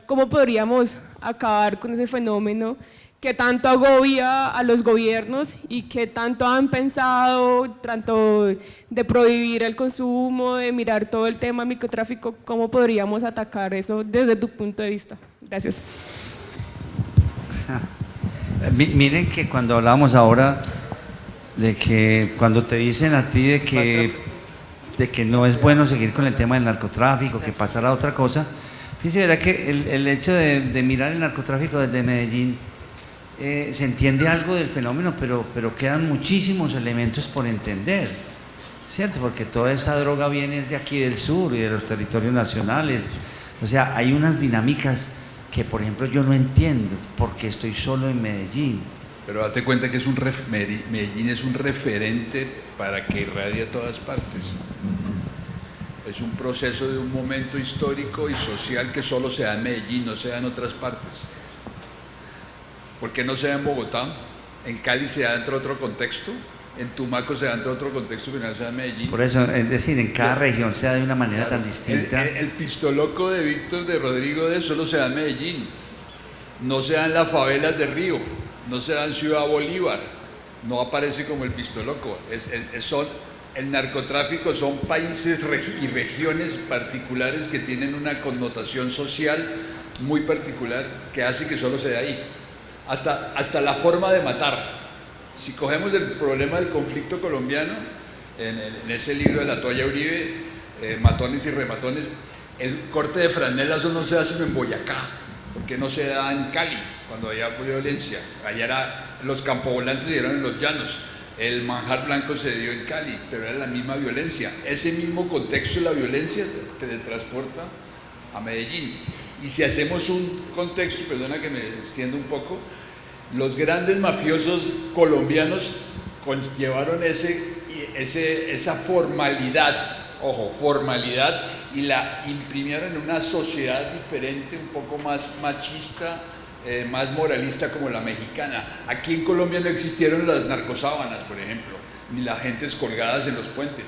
¿Cómo podríamos acabar con ese fenómeno que tanto agobia a los gobiernos y que tanto han pensado, tanto de prohibir el consumo, de mirar todo el tema del microtráfico? ¿Cómo podríamos atacar eso desde tu punto de vista? Gracias. Miren que cuando hablábamos ahora de que cuando te dicen a ti de que no es bueno seguir con el tema del narcotráfico, que pasará otra cosa, fíjense, verá que el hecho de mirar el narcotráfico desde Medellín, se entiende algo del fenómeno, pero quedan muchísimos elementos por entender, ¿cierto? Porque toda esa droga viene de aquí del sur y de los territorios nacionales, o sea, hay unas dinámicas que, por ejemplo, yo no entiendo porque estoy solo en Medellín. Pero date cuenta que Medellín es un referente para que irradie a todas partes. Es un proceso de un momento histórico y social que solo se da en Medellín, no se da en otras partes. ¿Por qué no se da en Bogotá? En Cali se da dentro de otro contexto, en Tumaco se da dentro de otro contexto, pero no se da en Medellín. Por eso, es decir, en cada región se da de una manera tan distinta. El pistoloco de Víctor de Rodrigo de solo se da en Medellín, no se da en las favelas de Río, no se da en Ciudad Bolívar, no aparece como el pistoloco. El narcotráfico son países y regiones particulares que tienen una connotación social muy particular que hace que solo se dé ahí. Hasta la forma de matar. Si cogemos el problema del conflicto colombiano, en ese libro de la Toalla Uribe, Matones y Rematones, el corte de franela no se da sino en Boyacá, porque no se da en Cali, cuando había violencia. Allá los campovolantes se dieron en los llanos, el manjar blanco se dio en Cali, pero era la misma violencia. Ese mismo contexto de la violencia te transporta a Medellín. Y si hacemos un contexto, perdona que me extienda un poco, los grandes mafiosos colombianos llevaron esa formalidad, ojo, formalidad, y la imprimieron en una sociedad diferente, un poco más machista, más moralista como la mexicana. Aquí en Colombia no existieron las narcosábanas, por ejemplo, ni las gentes colgadas en los puentes.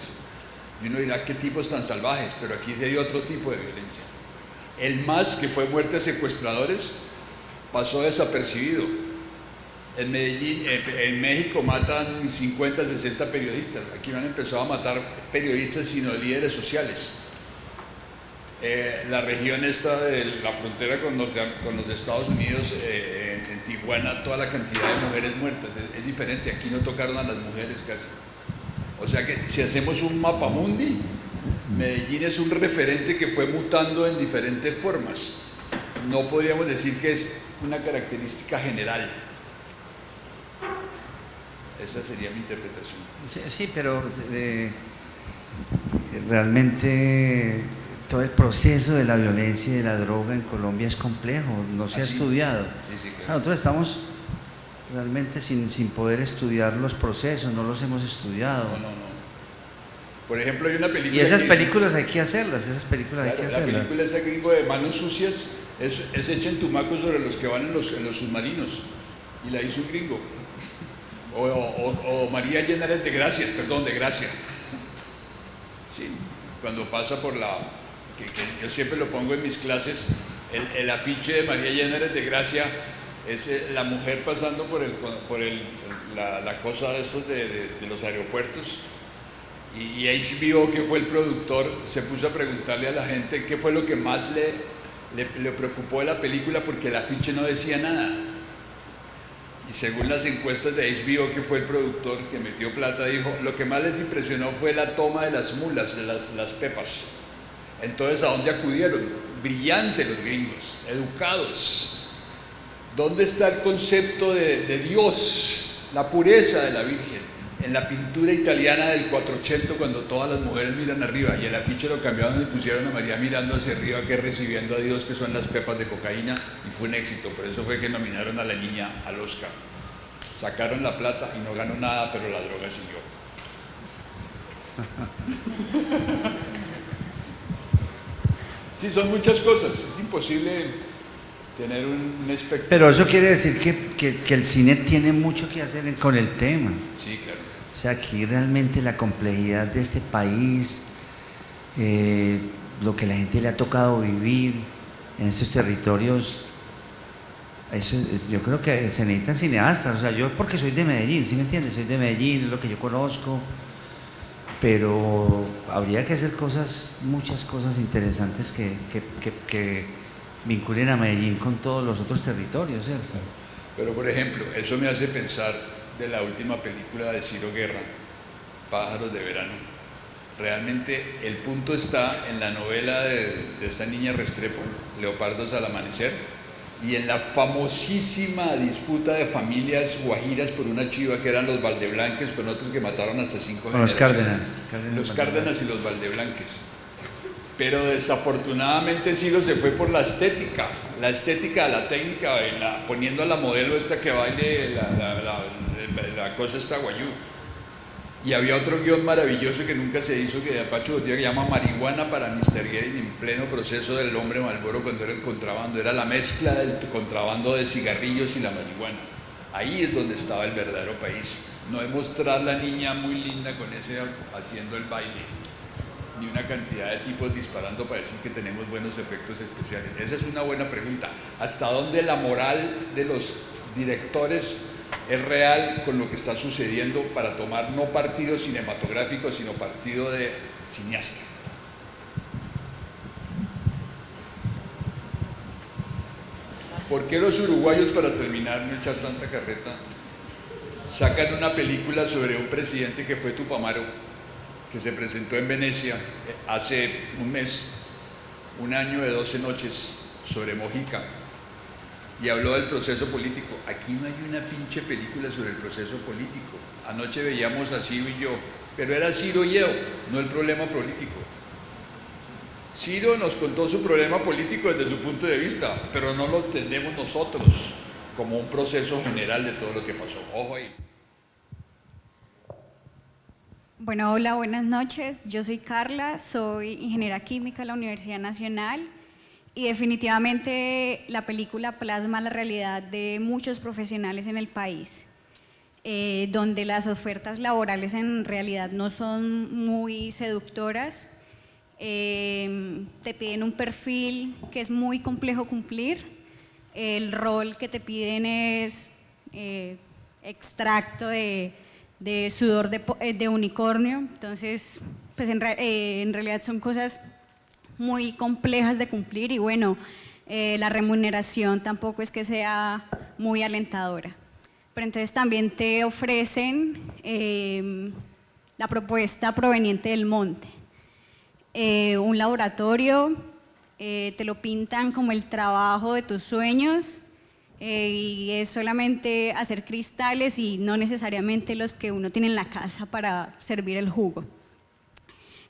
Y uno dirá, qué tipos tan salvajes, pero aquí se dio otro tipo de violencia. El MAS, que fue muerte a secuestradores, pasó desapercibido. En Medellín, en México matan 50, 60 periodistas. Aquí no han empezado a matar periodistas sino líderes sociales. La región esta de la frontera con los Estados Unidos, en Tijuana, toda la cantidad de mujeres muertas es diferente. Aquí no tocaron a las mujeres casi. O sea que si hacemos un mapamundi, Medellín es un referente que fue mutando en diferentes formas. No podríamos decir que es una característica general. Esa sería mi interpretación. Sí, pero realmente todo el proceso de la violencia y de la droga en Colombia es complejo, no se ha estudiado. Sí, claro. Nosotros estamos realmente sin poder estudiar los procesos, no los hemos estudiado. No. Por ejemplo, hay una película... Y esas películas hay que hacerlas, hay que hacerlas. La película esa gringo de Manos Sucias es hecha en Tumaco sobre los que van en los submarinos, y la hizo un gringo. O María Llenares de Gracia. Sí, cuando pasa por la... que yo siempre lo pongo en mis clases, el afiche de María Llenares de Gracia es la mujer pasando por la cosa de esos de los aeropuertos, y HBO, que fue el productor, se puso a preguntarle a la gente qué fue lo que más le preocupó de la película, porque el afiche no decía nada. Y según las encuestas de HBO, que fue el productor que metió plata, dijo, lo que más les impresionó fue la toma de las mulas, de las pepas. Entonces, ¿a dónde acudieron? Brillantes los gringos, educados. ¿Dónde está el concepto de Dios, la pureza de la Virgen? En la pintura italiana del 480, cuando todas las mujeres miran arriba, y el afiche lo cambiaron y pusieron a María mirando hacia arriba, que recibiendo a Dios, que son las pepas de cocaína, y fue un éxito. Por eso fue que nominaron a la niña al Oscar. Sacaron la plata y no ganó nada, pero la droga siguió. Sí, son muchas cosas, es imposible tener un espectro. Pero eso quiere decir que el cine tiene mucho que hacer con el tema. Sí, claro. O sea, aquí realmente la complejidad de este país, lo que la gente le ha tocado vivir en estos territorios, eso, yo creo que se necesitan cineastas. O sea, yo porque soy de Medellín, ¿sí me entiendes? Soy de Medellín, es lo que yo conozco, pero habría que hacer muchas cosas interesantes que vinculen a Medellín con todos los otros territorios, ¿cierto? Pero, por ejemplo, eso me hace pensar de la última película de Ciro Guerra, Pájaros de Verano. Realmente el punto está en la novela de esta niña Restrepo, Leopardos al Amanecer, y en la famosísima disputa de familias guajiras por una chiva que eran los Valdeblanques con otros que mataron hasta 5 generaciones. Los Cárdenas y los Valdeblanques. Pero desafortunadamente Ciro se fue por la estética, la técnica, poniendo a la modelo esta que baile la cosa esta guayú. Y había otro guión maravilloso que nunca se hizo, que de Apache Botella, que llama Marihuana para Mr. Guerin, en pleno proceso del hombre Marlboro, cuando era el contrabando, era la mezcla del contrabando de cigarrillos y la marihuana. Ahí es donde estaba el verdadero país. No es mostrar la niña muy linda con ese haciendo el baile, ni una cantidad de tipos disparando para decir que tenemos buenos efectos especiales. Esa es una buena pregunta. ¿Hasta dónde la moral de los directores es real con lo que está sucediendo para tomar no partido cinematográfico, sino partido de cineasta? ¿Por qué los uruguayos, para terminar, no echar tanta carreta, sacan una película sobre un presidente que fue Tupamaro, que se presentó en Venecia hace un mes, un año de 12 noches, sobre Mojica, y habló del proceso político? Aquí no hay una pinche película sobre el proceso político. Anoche veíamos a Ciro y yo, pero era Ciro y yo, no el problema político. Ciro nos contó su problema político desde su punto de vista, pero no lo entendemos nosotros como un proceso general de todo lo que pasó. Ojo ahí. Bueno, hola, buenas noches. Yo soy Carla, soy ingeniera química en la Universidad Nacional y definitivamente la película plasma la realidad de muchos profesionales en el país, donde las ofertas laborales en realidad no son muy seductoras. Te piden un perfil que es muy complejo cumplir, el rol que te piden es extracto de sudor de unicornio, entonces pues en realidad son cosas muy complejas de cumplir y bueno, la remuneración tampoco es que sea muy alentadora. Pero entonces también te ofrecen la propuesta proveniente del monte, un laboratorio, te lo pintan como el trabajo de tus sueños y es solamente hacer cristales y no necesariamente los que uno tiene en la casa para servir el jugo.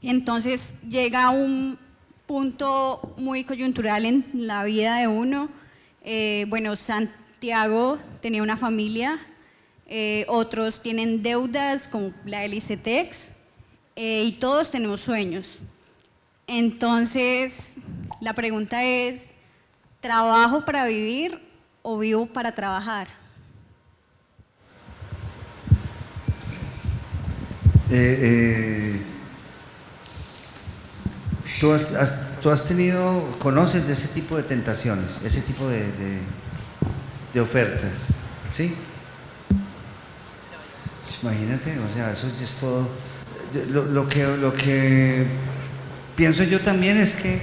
Y entonces llega un punto muy coyuntural en la vida de uno. Bueno, Santiago tenía una familia, otros tienen deudas como la del ICETEX y todos tenemos sueños. Entonces, la pregunta es, ¿trabajo para vivir o vivo para trabajar? Tú has tenido, conoces de ese tipo de tentaciones, ese tipo de ofertas, ¿sí? Imagínate, o sea, eso es todo. Lo que pienso yo también es que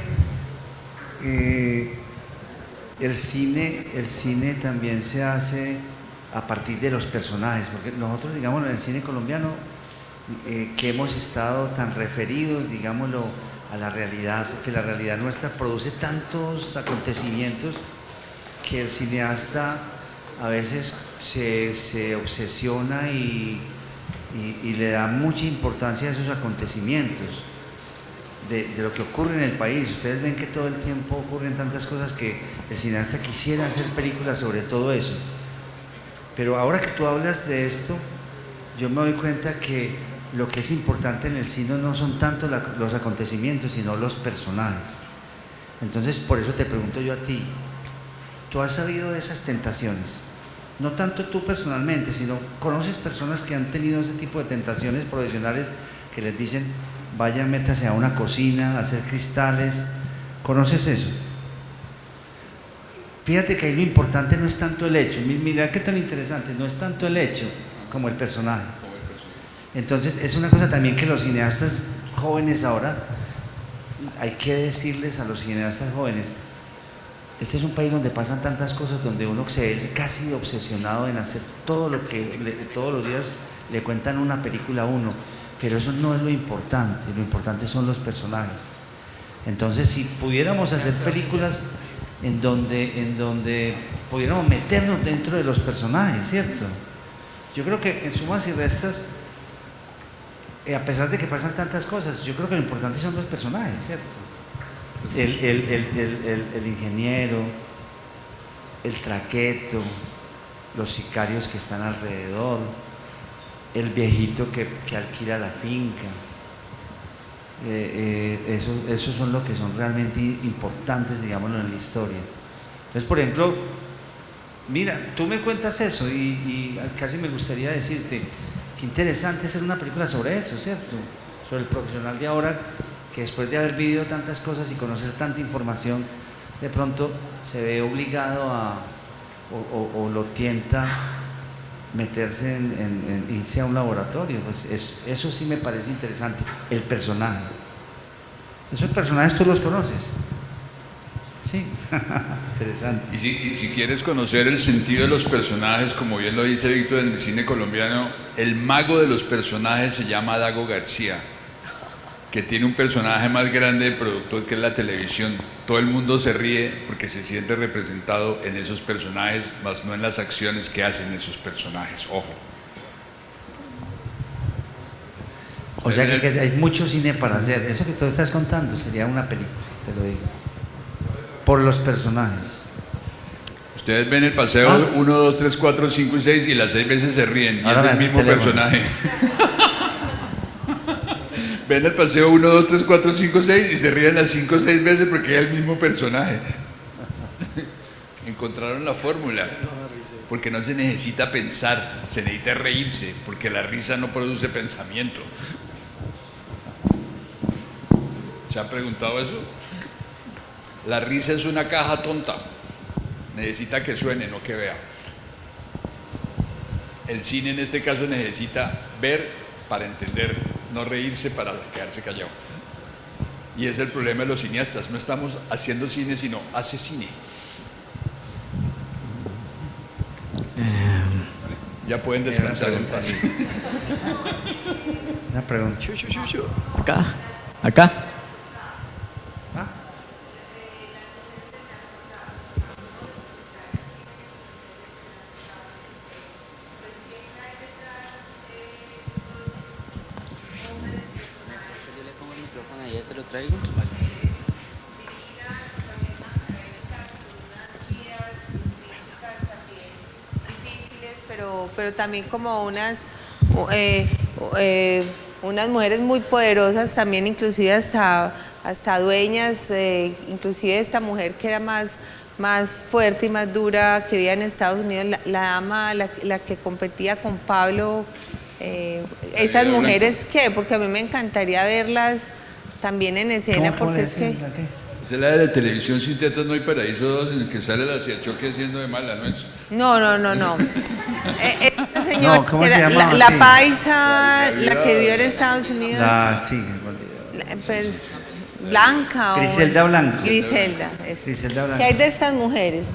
el cine también se hace a partir de los personajes, porque nosotros, digamos, en el cine colombiano, que hemos estado tan referidos, digámoslo, a la realidad, porque la realidad nuestra produce tantos acontecimientos que el cineasta a veces se obsesiona y le da mucha importancia a esos acontecimientos de lo que ocurre en el país. Ustedes ven que todo el tiempo ocurren tantas cosas que el cineasta quisiera hacer películas sobre todo eso. Pero ahora que tú hablas de esto, yo me doy cuenta que lo que es importante en el cine no son tanto los acontecimientos, sino los personajes. Entonces, por eso te pregunto yo a ti, ¿tú has sabido de esas tentaciones? No tanto tú personalmente, sino conoces personas que han tenido ese tipo de tentaciones profesionales que les dicen, vaya, métase a una cocina, a hacer cristales. ¿Conoces eso? Fíjate que ahí lo importante no es tanto el hecho. Mira qué tan interesante, no es tanto el hecho como el personaje. Entonces es una cosa también que los cineastas jóvenes ahora, hay que decirles a los cineastas jóvenes, este es un país donde pasan tantas cosas, donde uno se ve casi obsesionado en hacer todo lo que todos los días le cuentan una película a uno, pero eso no es lo importante son los personajes. Entonces si pudiéramos hacer películas en donde pudiéramos meternos dentro de los personajes, ¿cierto? Yo creo que en sumas y restas, a pesar de que pasan tantas cosas, yo creo que lo importante son los personajes, ¿cierto? El ingeniero, el traqueto, los sicarios que están alrededor, el viejito que alquila la finca, esos son los que son realmente importantes, digámoslo, en la historia. Entonces, por ejemplo, mira, tú me cuentas eso y casi me gustaría decirte, qué interesante hacer una película sobre eso, ¿cierto? Sobre el profesional de ahora, que después de haber vivido tantas cosas y conocer tanta información, de pronto se ve obligado o lo tienta meterse en irse a un laboratorio. Pues eso sí me parece interesante, el personaje. Esos personajes tú los conoces. Sí, interesante. Y si quieres conocer el sentido de los personajes, como bien lo dice Víctor, en el cine colombiano, el mago de los personajes se llama Dago García, que tiene un personaje más grande de productor que es la televisión. Todo el mundo se ríe porque se siente representado en esos personajes, más no en las acciones que hacen esos personajes. Ojo. O sea que hay mucho cine para hacer. Eso que tú estás contando sería una película, te lo digo. Por los personajes. Ustedes ven el paseo 1, 2, 3, 4, 5 y 6 y las 6 veces se ríen. Y es el mismo personaje. Ven el paseo 1, 2, 3, 4, 5, 6 y se ríen las 5 o 6 veces porque es el mismo personaje. Encontraron la fórmula. Porque no se necesita pensar, se necesita reírse, porque la risa no produce pensamiento. ¿Se han preguntado eso? La risa es una caja tonta. necesita que suene, no que vea. El cine en este caso necesita ver para entender, no reírse para quedarse callado. Y es el problema de los cineastas, no estamos haciendo cine, sino hace cine. Ya pueden descansar en paz. Una pregunta. Acá. Acá. ¿Ah? Yo le pongo el micrófono ahí, te lo traigo. Pero también como unas mujeres muy poderosas, también inclusive hasta dueñas, inclusive esta mujer que era más fuerte y más dura que vivía en Estados Unidos, la dama, la que competía con Pablo, esas mujeres, ¿qué? Porque a mí me encantaría verlas también en escena, porque es que... Esa es la de la televisión Sin Tetas No Hay Paraíso 2, en el que sale la Ciachoque haciendo de mala, ¿no es? No. Esta señora, No, ¿cómo se llama? la Sí. paisa, la que vivió en Estados Unidos. Sí, Pues, Blanca. Griselda Blanco. Griselda, eso. Griselda Blanco. ¿Qué hay de estas mujeres?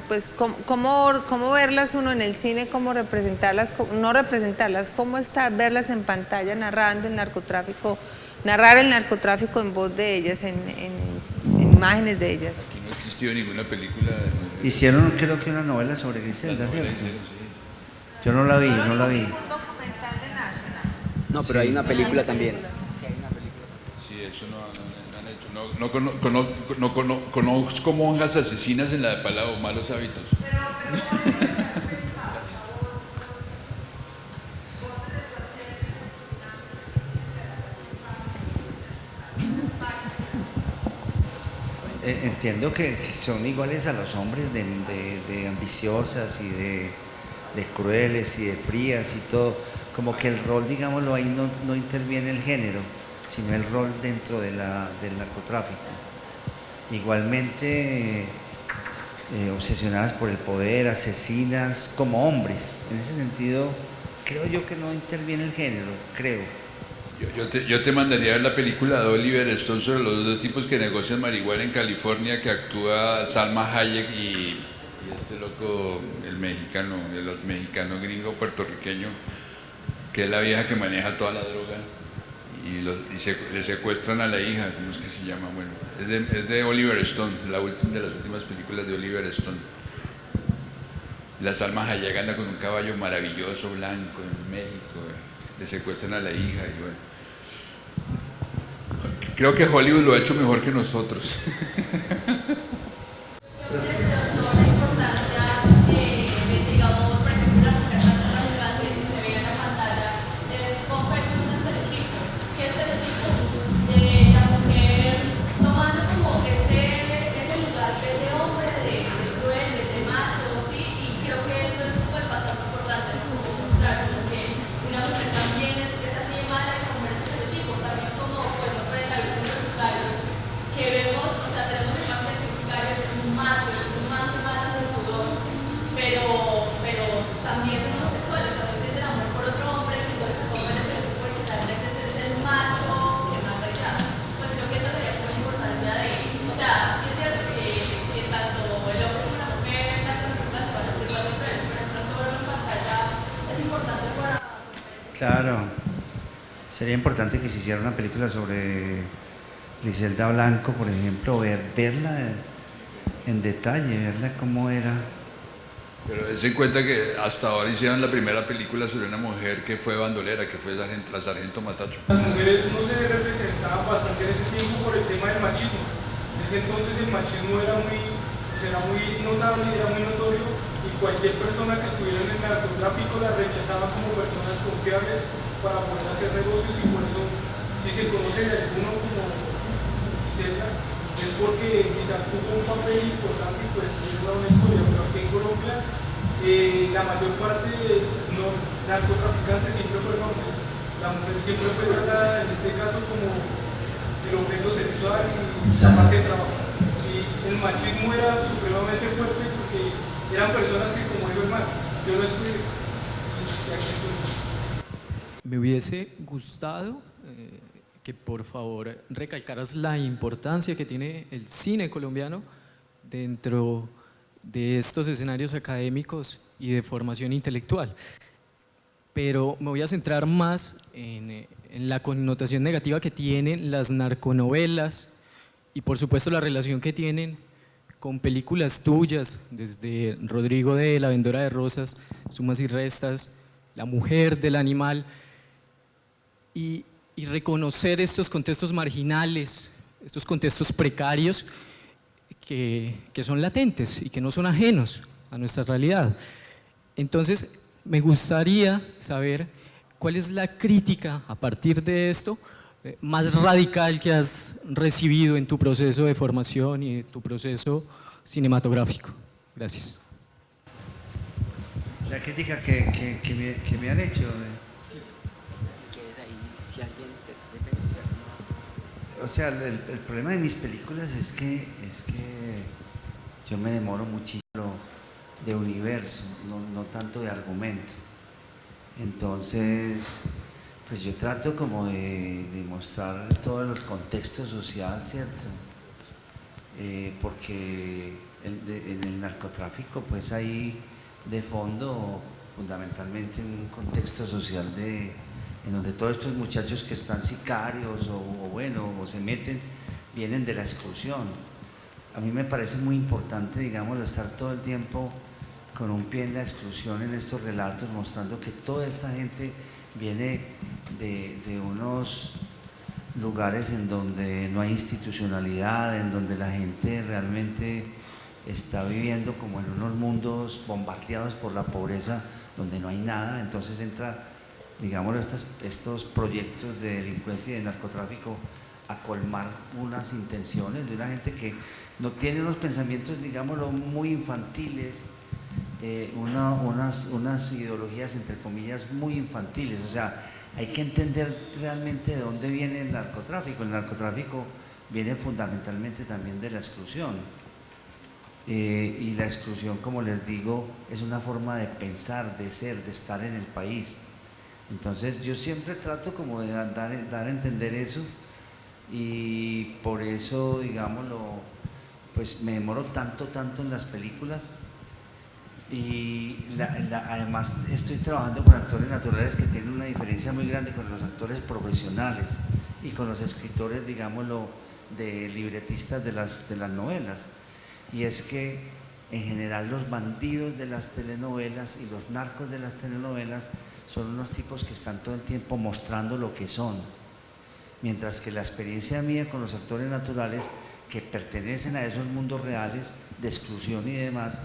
Pues, ¿cómo verlas uno en el cine? ¿Cómo representarlas? No representarlas, ¿cómo está verlas en pantalla narrando el narcotráfico? Narrar el narcotráfico en voz de ellas, en imágenes de ellas. Aquí no ha existido ninguna película. Hicieron, creo que una novela sobre Griselda, ¿cierto? Yo no la vi. No, pero hay una película también. Sí, eso no han hecho. No conozco monjas asesinas en la de Palau, Malos Hábitos. Entiendo que son iguales a los hombres de ambiciosas y de crueles y de frías y todo. Como que el rol, digámoslo, ahí no interviene el género, sino el rol dentro del narcotráfico. Igualmente obsesionadas por el poder, asesinas como hombres. En ese sentido, creo yo que no interviene el género, creo. Yo te mandaría a ver la película de Oliver Stone sobre los dos tipos que negocian marihuana en California, que actúa Salma Hayek y este loco, el mexicano gringo puertorriqueño, que es la vieja que maneja toda la droga y le secuestran a la hija. ¿Cómo es que se llama? Bueno, es de Oliver Stone, de las últimas películas de Oliver Stone. La Salma Hayek anda con un caballo maravilloso blanco en México, le secuestran a la hija y bueno. Creo que Hollywood lo ha hecho mejor que nosotros. Claro, sería importante que se hiciera una película sobre Griselda Blanco, por ejemplo, verla en detalle, verla cómo era. Pero des en cuenta que hasta ahora hicieron la primera película sobre una mujer que fue bandolera, que fue la sargento Matacho. Las mujeres no se representaban bastante en ese tiempo por el tema del machismo. En ese entonces el machismo era muy notable, era muy notorio, y cualquier persona que estuviera en el narcotráfico la rechazaba como personas confiables para poder hacer negocios, y por eso si se conoce de alguno como Griselda es porque quizá tuvo un papel importante y pues tiene una historia, pero aquí en Colombia la mayor parte de los narcotraficantes siempre fueron hombres. La mujer siempre fue tratada en este caso como el objeto sexual y la parte de trabajo. y el machismo era supremamente fuerte porque eran personas que, como dijo el man, yo lo estudié y aquí estoy. Me hubiese gustado que por favor recalcaras la importancia que tiene el cine colombiano dentro de estos escenarios académicos y de formación intelectual. Pero me voy a centrar más en la connotación negativa que tienen las narconovelas y por supuesto la relación que tienen con películas tuyas, desde Rodrigo de La Vendedora de Rosas, Sumas y Restas, La Mujer del Animal, y reconocer estos contextos marginales, estos contextos precarios que son latentes y que no son ajenos a nuestra realidad. Entonces, me gustaría saber cuál es la crítica a partir de esto más radical que has recibido en tu proceso de formación y en tu proceso cinematográfico. Gracias. La crítica que me han hecho. O sea, el problema de mis películas es que yo me demoro muchísimo de universo, no tanto de argumento. Entonces, pues yo trato como de mostrar todo el contexto social, ¿cierto? Porque en el narcotráfico pues hay de fondo fundamentalmente un contexto social en donde todos estos muchachos que están sicarios o se meten, vienen de la exclusión. A mí me parece muy importante, digamos, estar todo el tiempo con un pie en la exclusión en estos relatos, mostrando que toda esta gente viene de unos lugares en donde no hay institucionalidad, en donde la gente realmente está viviendo como en unos mundos bombardeados por la pobreza, donde no hay nada. Entonces entra, digamos, estos proyectos de delincuencia y de narcotráfico a colmar unas intenciones de una gente que no tiene unos pensamientos, digámoslo, muy infantiles, unas ideologías, entre comillas, muy infantiles. O sea, hay que entender realmente de dónde viene el narcotráfico. El narcotráfico viene fundamentalmente también de la exclusión. Y la exclusión, como les digo, es una forma de pensar, de ser, de estar en el país. Entonces yo siempre trato como de dar a entender eso, y por eso, digámoslo, pues me demoro tanto en las películas. Y además estoy trabajando con actores naturales que tienen una diferencia muy grande con los actores profesionales y con los escritores, digámoslo, de libretistas de las novelas. Y es que en general los bandidos de las telenovelas y los narcos de las telenovelas son unos tipos que están todo el tiempo mostrando lo que son, mientras que la experiencia mía con los actores naturales que pertenecen a esos mundos reales de exclusión y demás,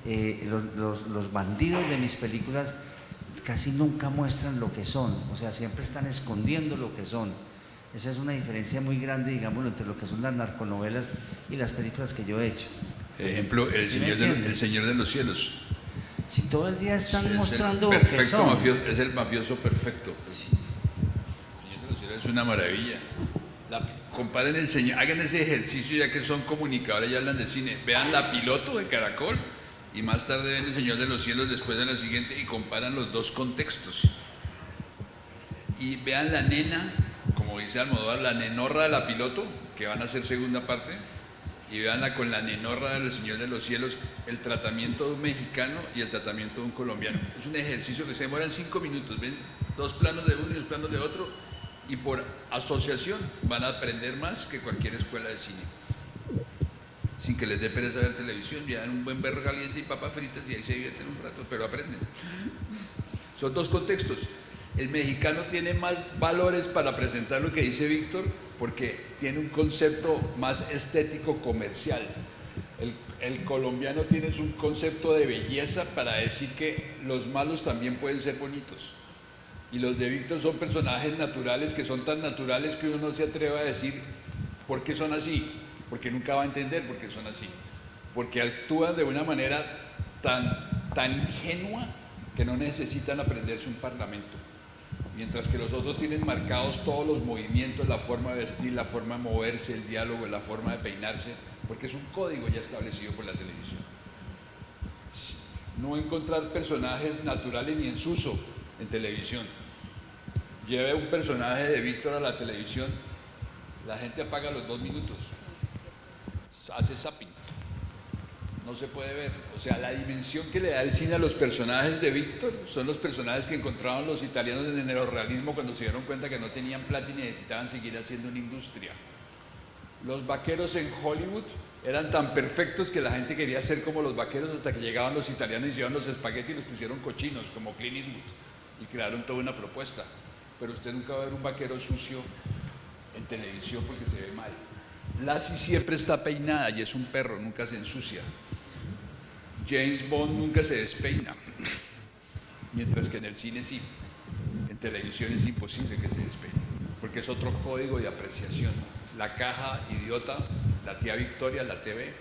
los bandidos de mis películas casi nunca muestran lo que son, o sea, siempre están escondiendo lo que son. Esa es una diferencia muy grande, digamos, entre lo que son las narconovelas y las películas que yo he hecho. Ejemplo, El Señor de los Cielos. Si todo el día están mostrando lo que son. Es el mafioso perfecto. Sí. El Señor de los Cielos es una maravilla. Comparen el Señor, hagan ese ejercicio ya que son comunicadores y hablan de cine. Vean La Piloto de Caracol y más tarde ven El Señor de los Cielos después de la siguiente y comparan los dos contextos. Y vean La Nena, como dice Almodóvar, la nenorra de La Piloto, que van a hacer segunda parte, y veanla con la nenorra del Señor de los Cielos, el tratamiento de un mexicano y el tratamiento de un colombiano. Es un ejercicio que se demora en 5 minutos, ven 2 planos de uno y 2 planos de otro, y por asociación van a aprender más que cualquier escuela de cine. Sin que les dé pereza ver televisión, ya dan un buen perro caliente y papas fritas y ahí se divierten un rato, pero aprenden. Son 2 contextos. El mexicano tiene más valores para presentar lo que dice Víctor, porque tiene un concepto más estético comercial. El colombiano tiene un concepto de belleza para decir que los malos también pueden ser bonitos. Y los de Víctor son personajes naturales que son tan naturales que uno no se atreve a decir por qué son así, porque nunca va a entender por qué son así. Porque actúan de una manera tan ingenua que no necesitan aprenderse un parlamento. Mientras que los otros tienen marcados todos los movimientos, la forma de vestir, la forma de moverse, el diálogo, la forma de peinarse, porque es un código ya establecido por la televisión. No encontrar personajes naturales ni en su uso en televisión. Lleve un personaje de Víctor a la televisión, la gente apaga los 2 minutos, hace zapping, no se puede ver. O sea, la dimensión que le da el cine a los personajes de Víctor son los personajes que encontraban los italianos en el neorrealismo cuando se dieron cuenta que no tenían plata y necesitaban seguir haciendo una industria. Los vaqueros en Hollywood eran tan perfectos que la gente quería ser como los vaqueros hasta que llegaban los italianos y llevaban los espaguetis y los pusieron cochinos, como Clint Eastwood, y crearon toda una propuesta. Pero usted nunca va a ver un vaquero sucio en televisión porque se ve mal. Lassie siempre está peinada y es un perro, nunca se ensucia. James Bond nunca se despeina, mientras que en el cine sí. En televisión es imposible que se despeine, porque es otro código de apreciación. La caja idiota, la tía Victoria, la TV,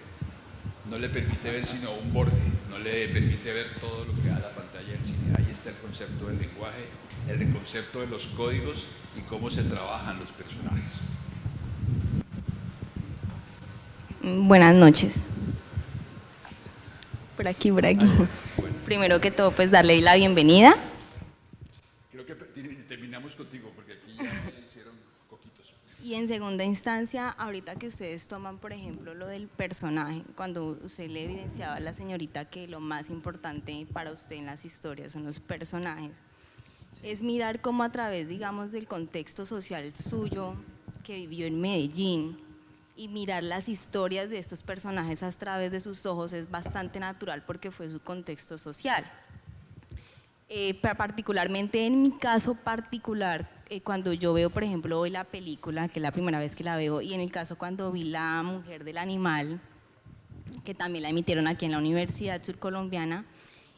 no le permite ver sino un borde, no le permite ver todo lo que da la pantalla del cine. Ahí está el concepto del lenguaje, el concepto de los códigos y cómo se trabajan los personajes. Buenas noches. Por aquí. Bueno. Primero que todo, pues darle la bienvenida. Creo que terminamos contigo porque aquí ya hicieron coquitos. Y en segunda instancia, ahorita que ustedes toman, por ejemplo, lo del personaje, cuando usted le evidenciaba a la señorita que lo más importante para usted en las historias son los personajes, es mirar cómo a través, digamos, del contexto social suyo que vivió en Medellín, y mirar las historias de estos personajes a través de sus ojos es bastante natural porque fue su contexto social. Particularmente en mi caso particular, cuando yo veo, por ejemplo, hoy la película, que es la primera vez que la veo, y en el caso cuando vi La Mujer del Animal, que también la emitieron aquí en la Universidad Surcolombiana,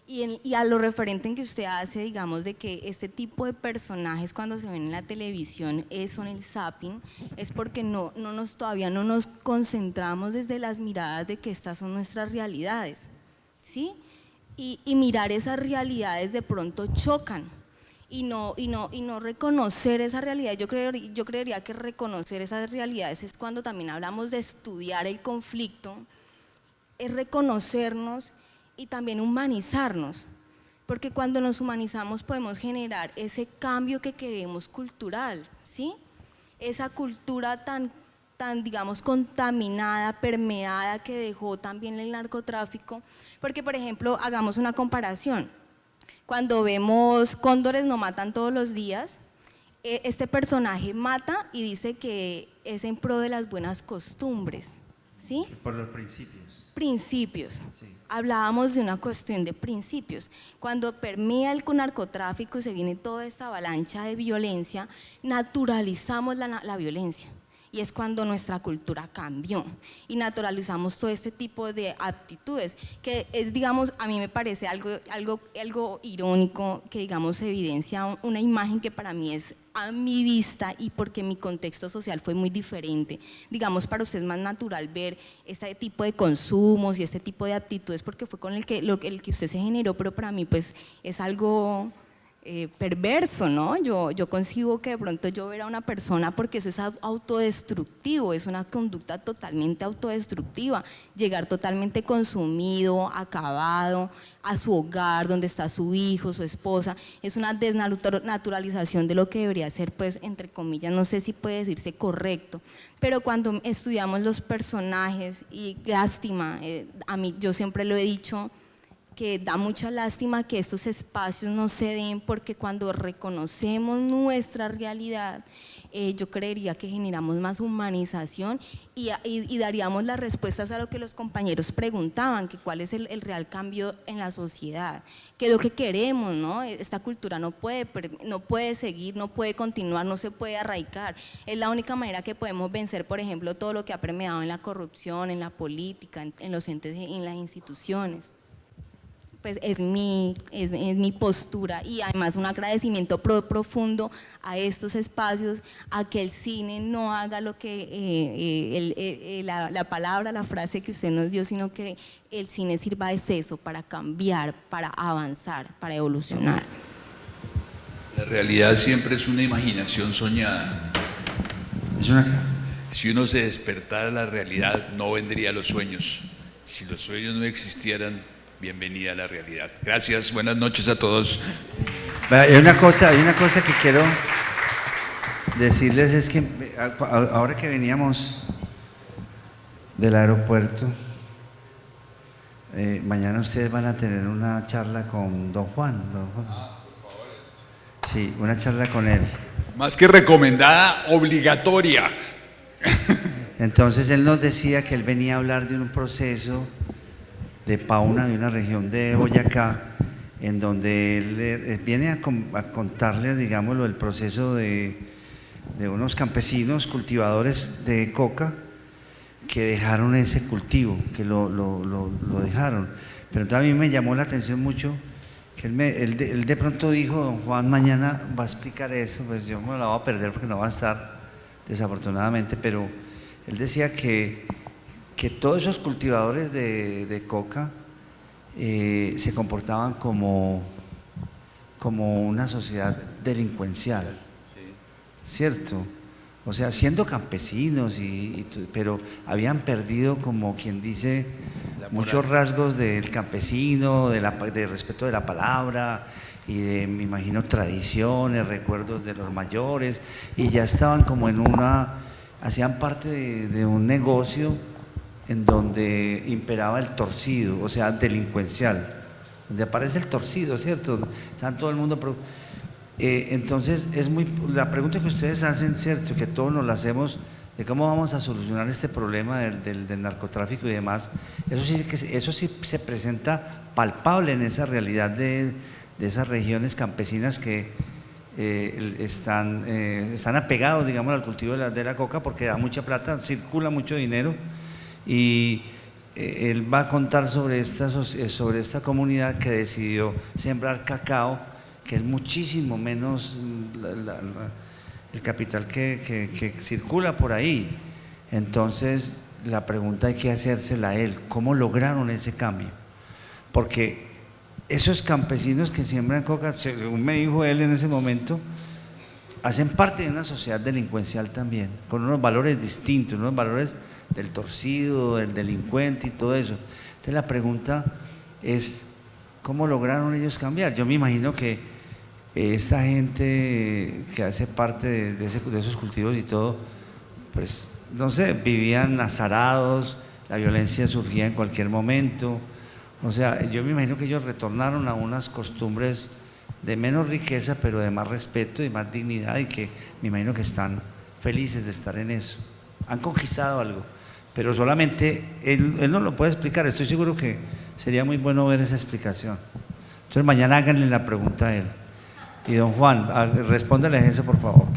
y a lo referente en que usted hace, digamos, de que este tipo de personajes cuando se ven en la televisión son el zapping, es porque todavía no nos concentramos desde las miradas de que estas son nuestras realidades, ¿sí? Y mirar esas realidades de pronto chocan, y no reconocer esa realidad. Yo creería que reconocer esas realidades es cuando también hablamos de estudiar el conflicto, es reconocernos y también humanizarnos, porque cuando nos humanizamos podemos generar ese cambio que queremos cultural, ¿sí? Esa cultura tan digamos contaminada, permeada que dejó también el narcotráfico, porque por ejemplo, hagamos una comparación, cuando vemos Cóndores no matan todos los días, este personaje mata y dice que es en pro de las buenas costumbres, ¿sí? Por los principios. Principios. Sí. Hablábamos de una cuestión de principios. Cuando permea el narcotráfico, se viene toda esta avalancha de violencia, naturalizamos la violencia. Y es cuando nuestra cultura cambió y naturalizamos todo este tipo de actitudes, que es, digamos, a mí me parece algo irónico que, digamos, evidencia una imagen que para mí es a mi vista y porque mi contexto social fue muy diferente. Digamos, para usted es más natural ver este tipo de consumos y este tipo de actitudes porque fue con el que usted se generó, pero para mí pues es algo perverso, ¿no? Yo concibo que de pronto yo ver a una persona, porque eso es autodestructivo, es una conducta totalmente autodestructiva, llegar totalmente consumido, acabado, a su hogar donde está su hijo, su esposa, es una desnaturalización de lo que debería ser, pues, entre comillas, no sé si puede decirse correcto, pero cuando estudiamos los personajes, y lástima, a mí yo siempre lo he dicho, que da mucha lástima que estos espacios no se den, porque cuando reconocemos nuestra realidad, yo creería que generamos más humanización y daríamos las respuestas a lo que los compañeros preguntaban, que cuál es el real cambio en la sociedad, que es lo que queremos, ¿no? Esta cultura no puede seguir, no puede continuar, no se puede arraigar. Es la única manera que podemos vencer, por ejemplo, todo lo que ha permeado en la corrupción, en la política, en los entes, en las instituciones. Pues es mi postura, y además un agradecimiento profundo a estos espacios, a que el cine no haga lo que la palabra, la frase que usted nos dio, sino que el cine sirva de seso para cambiar, para avanzar, para evolucionar. La realidad siempre es una imaginación soñada. ¿Es una qué? Si uno se despertara a la realidad, no vendría los sueños. Si los sueños no existieran, bienvenida a la realidad. Gracias, buenas noches a todos. Hay una cosa que quiero decirles, es que ahora que veníamos del aeropuerto, mañana ustedes van a tener una charla con don Juan. Por favor. Sí, una charla con él. Más que recomendada, obligatoria. Entonces él nos decía que él venía a hablar de un proceso de Pauna, de una región de Boyacá, en donde él viene a contarles, digámoslo, el proceso de unos campesinos cultivadores de coca que dejaron ese cultivo, que lo dejaron. Pero entonces a mí me llamó la atención mucho que él de pronto dijo: don Juan mañana va a explicar eso. Pues yo me la voy a perder porque no va a estar, desafortunadamente, pero él decía que todos esos cultivadores de coca se comportaban como una sociedad delincuencial, ¿cierto? O sea, siendo campesinos, pero habían perdido, como quien dice, muchos rasgos del campesino, de respeto de la palabra y de, me imagino, tradiciones, recuerdos de los mayores, y ya estaban como hacían parte de un negocio en donde imperaba el torcido, o sea, delincuencial, donde aparece el torcido, ¿cierto? Está todo el mundo... entonces, la pregunta que ustedes hacen, ¿cierto?, que todos nos la hacemos, de cómo vamos a solucionar este problema del narcotráfico y demás, eso sí se presenta palpable en esa realidad de esas regiones campesinas que están apegados, digamos, al cultivo de la coca, porque da mucha plata, circula mucho dinero, y él va a contar sobre esta comunidad que decidió sembrar cacao, que es muchísimo menos el capital que circula por ahí. Entonces, la pregunta hay que hacérsela a él: ¿cómo lograron ese cambio? Porque esos campesinos que siembran coca, según me dijo él en ese momento, hacen parte de una sociedad delincuencial también, con unos valores distintos, unos valores del torcido, del delincuente y todo eso. Entonces la pregunta es: ¿cómo lograron ellos cambiar? Yo me imagino que esta gente que hace parte de esos cultivos y todo, pues no sé, vivían azarados, la violencia surgía en cualquier momento. O sea, yo me imagino que ellos retornaron a unas costumbres de menos riqueza, pero de más respeto y más dignidad, y que me imagino que están felices de estar en eso. Han conquistado algo, pero solamente él no lo puede explicar. Estoy seguro que sería muy bueno ver esa explicación. Entonces mañana háganle la pregunta a él. Y don Juan, respóndele eso, por favor.